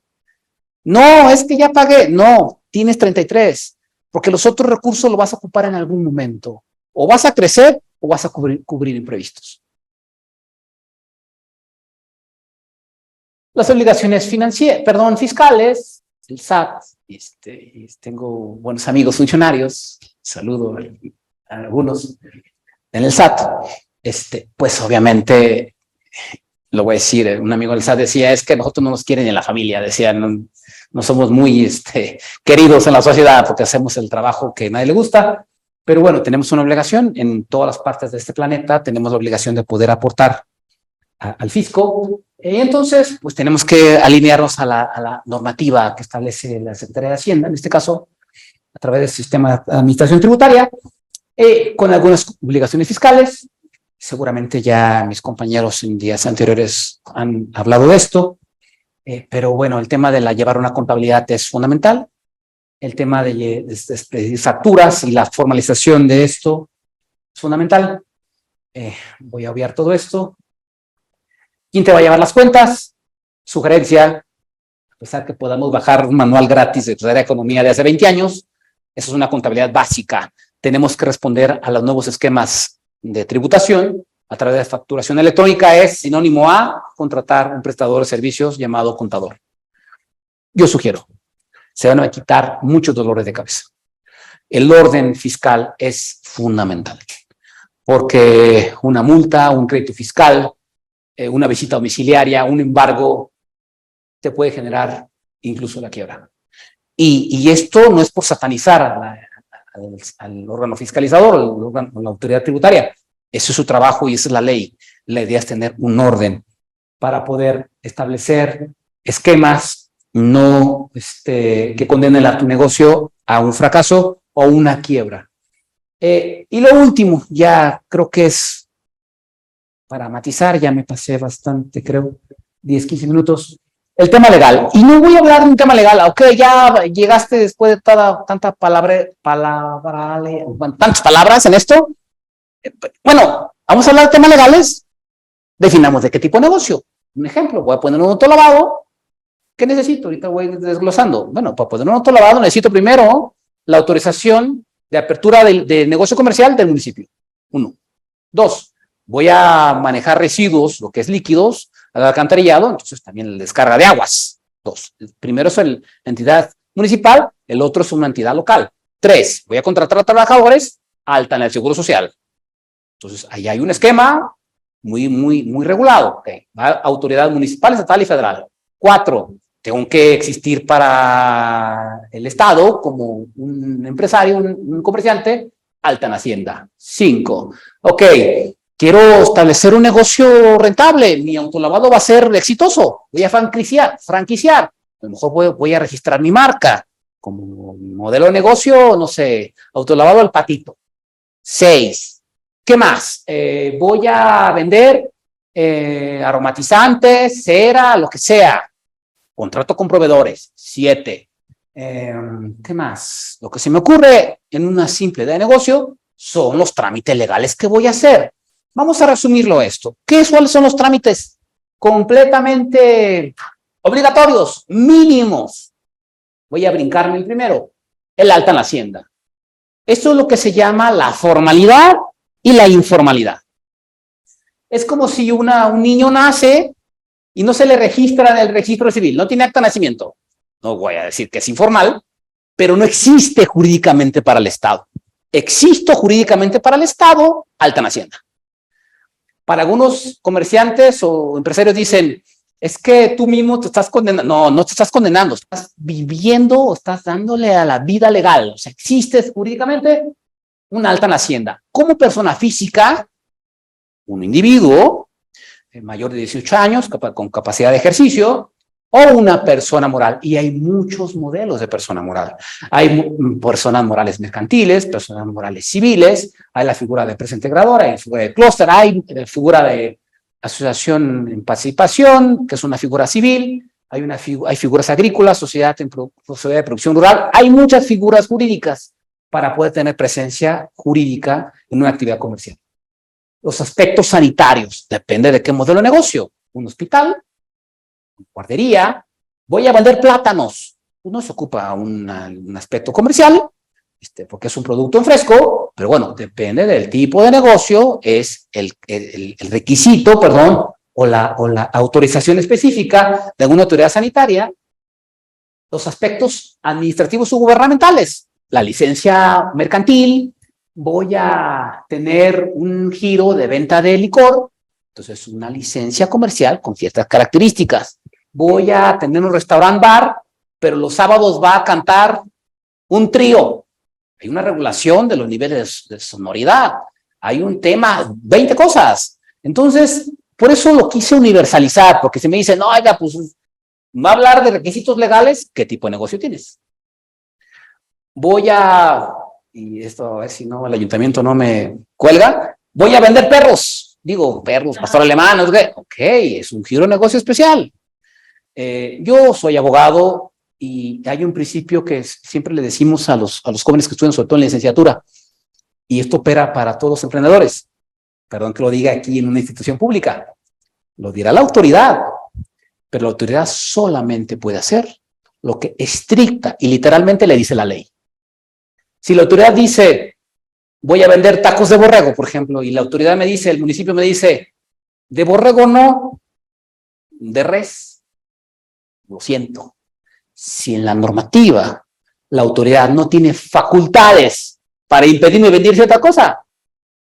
No, es que ya pagué. No, tienes 33. Porque los otros recursos los vas a ocupar en algún momento. O vas a crecer o vas a cubrir imprevistos. Las obligaciones fiscales, el SAT, tengo buenos amigos funcionarios, saludo a algunos en el SAT, pues obviamente, lo voy a decir, un amigo del SAT decía, es que nosotros no nos quieren en la familia, decía, no somos muy queridos en la sociedad porque hacemos el trabajo que a nadie le gusta, pero bueno, tenemos una obligación en todas las partes de este planeta, tenemos la obligación de poder aportar al fisco. Y entonces, pues tenemos que alinearnos a la normativa que establece la Secretaría de Hacienda, en este caso, a través del sistema de administración tributaria, con algunas obligaciones fiscales. Seguramente ya mis compañeros en días anteriores han hablado de esto, pero bueno, el tema de llevar una contabilidad es fundamental. El tema de facturas y la formalización de esto es fundamental. Voy a obviar todo esto. ¿Quién te va a llevar las cuentas? Sugerencia, a pesar que podamos bajar un manual gratis de Secretaría de Economía de hace 20 años, eso es una contabilidad básica. Tenemos que responder a los nuevos esquemas de tributación a través de facturación electrónica. Es sinónimo a contratar un prestador de servicios llamado contador. Yo sugiero, se van a quitar muchos dolores de cabeza. El orden fiscal es fundamental, porque una multa, un crédito fiscal, una visita domiciliaria, un embargo, te puede generar incluso la quiebra. Y esto no es por satanizar al órgano fiscalizador, la autoridad tributaria. Eso es su trabajo y esa es la ley. La idea es tener un orden para poder establecer esquemas no que condenen a tu negocio a un fracaso o una quiebra. Y lo último, ya creo que es para matizar, ya me pasé bastante, creo, 10, 15 minutos, el tema legal. Y no voy a hablar de un tema legal, ok, ya llegaste después de tantas palabras en esto. Bueno, vamos a hablar de temas legales, definamos de qué tipo de negocio. Un ejemplo, voy a poner un autolavado. ¿Qué necesito? Ahorita voy desglosando. Bueno, para poner un autolavado necesito primero la autorización de apertura de negocio comercial del municipio. 1. 2. Voy a manejar residuos, lo que es líquidos, al alcantarillado, entonces también la descarga de aguas. 2. El primero es la entidad municipal, el otro es una entidad local. 3. Voy a contratar a trabajadores, alta en el Seguro Social. Entonces, ahí hay un esquema muy regulado. Okay. Autoridad municipal, estatal y federal. 4. tengo que existir para el Estado como un empresario, un comerciante, alta en Hacienda. 5. Ok, quiero establecer un negocio rentable, mi autolavado va a ser exitoso, voy a franquiciar. A lo mejor voy a registrar mi marca como modelo de negocio, no sé, autolavado al Patito. 6. ¿Qué más? Voy a vender aromatizantes, cera, lo que sea. Contrato con proveedores. 7. ¿Qué más? Lo que se me ocurre en una simple idea de negocio son los trámites legales que voy a hacer. Vamos a resumirlo esto. ¿Cuáles son los trámites completamente obligatorios, mínimos? Voy a brincarme el primero, el alta en la Hacienda. Esto es lo que se llama la formalidad y la informalidad. Es como si un niño nace y no se le registra en el registro civil, no tiene acta de nacimiento. No voy a decir que es informal, pero no existe jurídicamente para el Estado. Existe jurídicamente para el Estado, alta en Hacienda. Para algunos comerciantes o empresarios dicen, es que tú mismo te estás condenando. No te estás condenando, estás viviendo, estás dándole a la vida legal. O sea, existe jurídicamente un alta en Hacienda. Como persona física, un individuo mayor de 18 años, con capacidad de ejercicio, o una persona moral. Y hay muchos modelos de persona moral. Hay personas morales mercantiles, personas morales civiles, hay la figura de empresa integradora, hay la figura de clúster, hay figura de asociación en participación, que es una figura civil, hay figuras agrícolas, sociedad de producción rural, hay muchas figuras jurídicas para poder tener presencia jurídica en una actividad comercial. Los aspectos sanitarios, depende de qué modelo de negocio. Un hospital, una guardería, voy a vender plátanos. No se ocupa un aspecto comercial, porque es un producto en fresco, pero bueno, depende del tipo de negocio, es el requisito, perdón, o la autorización específica de alguna autoridad sanitaria. Los aspectos administrativos o gubernamentales, la licencia mercantil, voy a tener un giro de venta de licor, entonces una licencia comercial con ciertas características. Voy a tener un restaurant bar, pero los sábados va a cantar un trío. Hay una regulación de los niveles de sonoridad. Hay un tema, 20 cosas. Entonces, por eso lo quise universalizar, porque si me dicen, no, oiga, pues va a hablar de requisitos legales, ¿qué tipo de negocio tienes? Y esto a ver si no, el ayuntamiento no me cuelga, voy a vender perros. Digo, perros, pastor alemán, ok, es un giro de negocio especial. Yo soy abogado y hay un principio que siempre le decimos a los jóvenes que estudian, sobre todo en la licenciatura, y esto opera para todos los emprendedores. Perdón que lo diga aquí en una institución pública. Lo dirá la autoridad, pero la autoridad solamente puede hacer lo que estricta y literalmente le dice la ley. Si la autoridad dice, voy a vender tacos de borrego, por ejemplo, y la autoridad me dice, el municipio me dice, de borrego no, de res, lo siento. Si en la normativa la autoridad no tiene facultades para impedirme vender cierta cosa,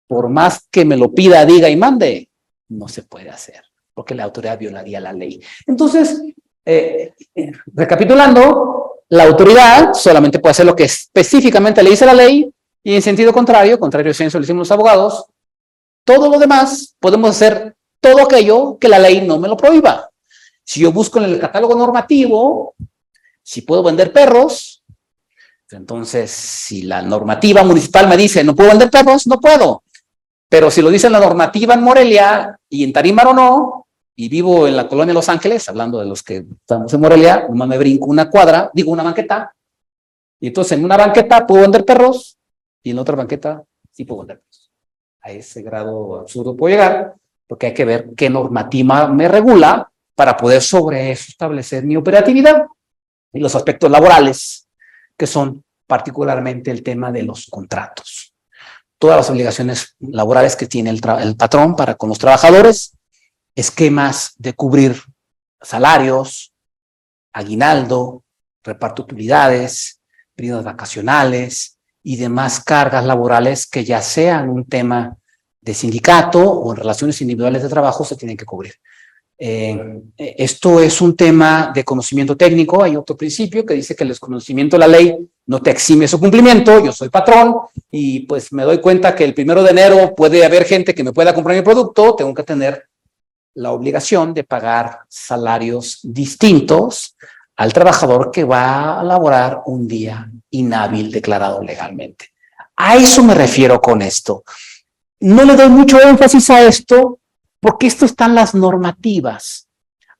por más que me lo pida, diga y mande, no se puede hacer, porque la autoridad violaría la ley. Entonces, recapitulando, la autoridad solamente puede hacer lo que específicamente le dice la ley, y en sentido contrario a eso le decimos los abogados, todo lo demás podemos hacer todo aquello que la ley no me lo prohíba. Si yo busco en el catálogo normativo, si puedo vender perros, entonces si la normativa municipal me dice no puedo vender perros, no puedo. Pero si lo dice la normativa en Morelia y en Tarímaro no, y vivo en la colonia Los Ángeles, hablando de los que estamos en Morelia, nomás me brinco una cuadra, digo una banqueta, y entonces en una banqueta puedo vender perros, y en la otra banqueta sí puedo vender perros. A ese grado absurdo puedo llegar, porque hay que ver qué normativa me regula para poder sobre eso establecer mi operatividad. Y los aspectos laborales, que son particularmente el tema de los contratos. Todas las obligaciones laborales que tiene el patrón para con los trabajadores, esquemas de cubrir salarios, aguinaldo, reparto de utilidades, periodos vacacionales y demás cargas laborales que ya sean un tema de sindicato o en relaciones individuales de trabajo se tienen que cubrir. Esto es un tema de conocimiento técnico. Hay otro principio que dice que el desconocimiento de la ley no te exime su cumplimiento. Yo soy patrón y pues me doy cuenta que el 1 de enero puede haber gente que me pueda comprar mi producto. Tengo que tener la obligación de pagar salarios distintos al trabajador que va a laborar un día inhábil declarado legalmente. A eso me refiero con esto. No le doy mucho énfasis a esto porque esto está en las normativas.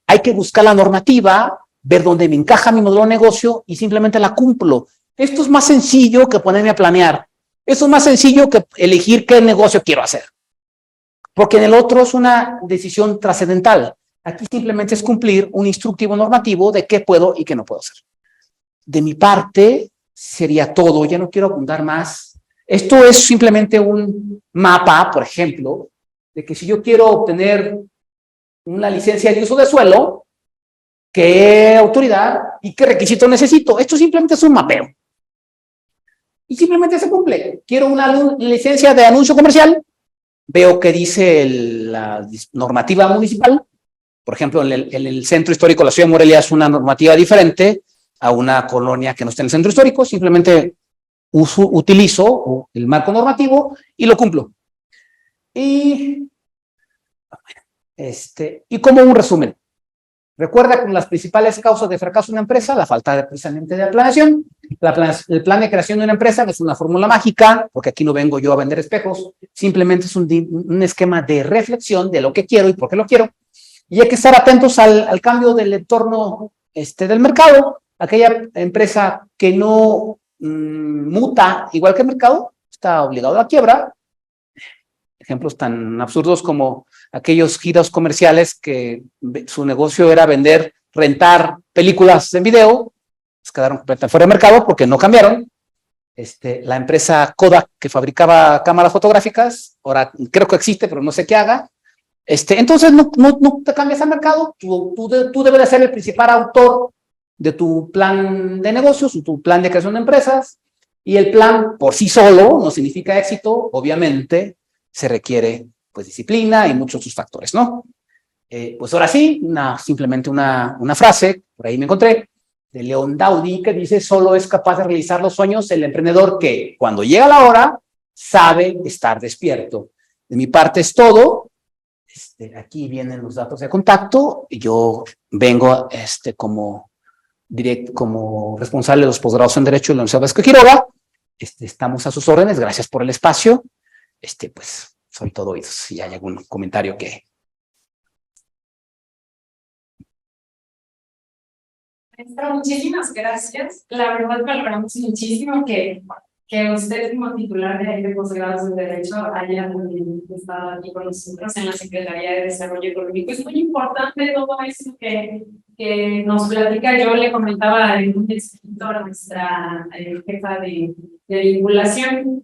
Hay que buscar la normativa, ver dónde me encaja mi modelo de negocio y simplemente la cumplo. Esto es más sencillo que ponerme a planear. Esto es más sencillo que elegir qué negocio quiero hacer. Porque en el otro es una decisión trascendental. Aquí simplemente es cumplir un instructivo normativo de qué puedo y qué no puedo hacer. De mi parte, sería todo. Ya no quiero abundar más. Esto es simplemente un mapa, por ejemplo, de que si yo quiero obtener una licencia de uso de suelo, ¿qué autoridad y qué requisito necesito? Esto simplemente es un mapeo. Y simplemente se cumple. Quiero una licencia de anuncio comercial, veo que dice la normativa municipal. Por ejemplo, en el centro histórico de la ciudad de Morelia es una normativa diferente a una colonia que no está en el centro histórico. Simplemente utilizo el marco normativo y lo cumplo. Y como un resumen, recuerda que las principales causas de fracaso de una empresa, la falta precisamente de planeación. El plan de creación de una empresa no es una fórmula mágica, porque aquí no vengo yo a vender espejos, simplemente es un esquema de reflexión de lo que quiero y por qué lo quiero. Y hay que estar atentos al cambio del entorno del mercado. Aquella empresa que no muta igual que el mercado está obligado a la quiebra. Ejemplos tan absurdos como aquellos giros comerciales que su negocio era rentar películas en video, pues quedaron completamente fuera de mercado porque no cambiaron. La empresa Kodak que fabricaba cámaras fotográficas, ahora creo que existe, pero no sé qué haga. Entonces no te cambias al mercado. Tú debes de ser el principal autor de tu plan de negocios, tu plan de creación de empresas, y el plan por sí solo no significa éxito. Obviamente se requiere pues disciplina y muchos otros factores, ¿no? Pues ahora sí, simplemente una frase, por ahí me encontré, de León Daudy, que dice: solo es capaz de realizar los sueños el emprendedor que, cuando llega la hora, sabe estar despierto. De mi parte es todo. Aquí vienen los datos de contacto. Yo vengo como responsable de los posgrados en Derecho de la Universidad Vasco de Quiroga. Estamos a sus órdenes. Gracias por el espacio. Pues soy todo oídos. Si hay algún comentario que... Maestra, muchísimas gracias. La verdad valoramos muchísimo que usted como titular de posgrados en Derecho haya estado aquí con nosotros en la Secretaría de Desarrollo Económico. Es muy importante todo eso que nos platica. Yo le comentaba en un escrito a nuestra jefa de vinculación,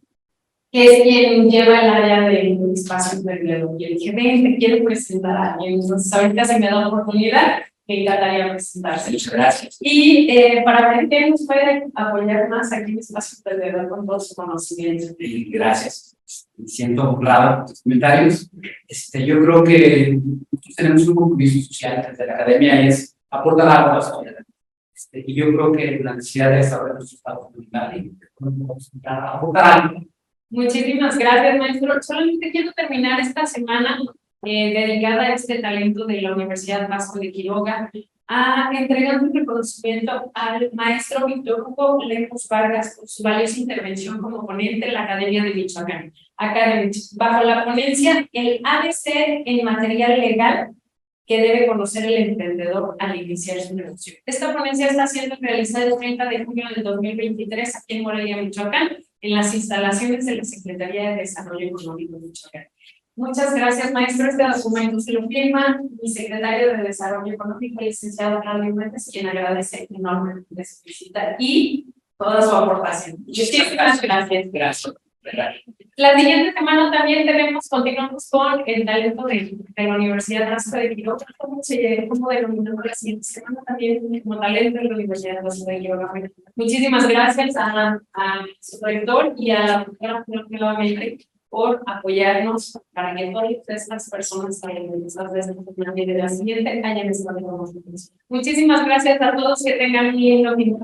que es quien lleva el área de espacio emprendedor. Y le dije: ven, te quiero presentar a alguien. Entonces ahorita se me da la oportunidad. Me encantaría presentarse. Muchas gracias. Y para ver qué nos puede apoyar más aquí en Espacio Emprendedor con todos sus conocimientos. Gracias. Me siento honrado por tus comentarios. Yo creo que nosotros tenemos un compromiso social desde la academia, es aportar algo a la sociedad. Y yo creo que la necesidad de desarrollar nuestro estado comunitario y aportar algo. Muchísimas gracias, maestro. Solamente quiero terminar esta semana dedicada a este talento de la Universidad Vasco de Quiroga, entregando un reconocimiento al maestro Víctor Hugo Lemos Vargas por su valiosa intervención como ponente en la Academia de Michoacán. Bajo la ponencia El ABC en material legal que debe conocer el emprendedor al iniciar su negocio. Esta ponencia está siendo realizada el 30 de junio del 2023 aquí en Morelia, Michoacán, en las instalaciones de la Secretaría de Desarrollo Económico de Michoacán. Muchas gracias, maestro. Este documento se lo firma mi secretario de Desarrollo Económico, el licenciado Claudio Méndez, quien agradece enormemente su visita y toda su aportación. Muchísimas gracias. Gracias. La siguiente semana también continuamos con el talento de la Universidad Vasco de Quiroga. ¿Cómo denominamos la siguiente semana? También como talento de la Universidad Vasco de Quiroga. Muchísimas gracias a su rector y a la doctora nuevamente por apoyarnos para que todas estas personas talentosas de esta jornada y de la siguiente hayan estado con nosotros. Muchísimas gracias a todos, que tengan bien lo mismo.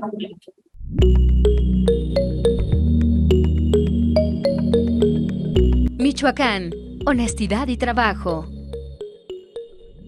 Michoacán, honestidad y trabajo.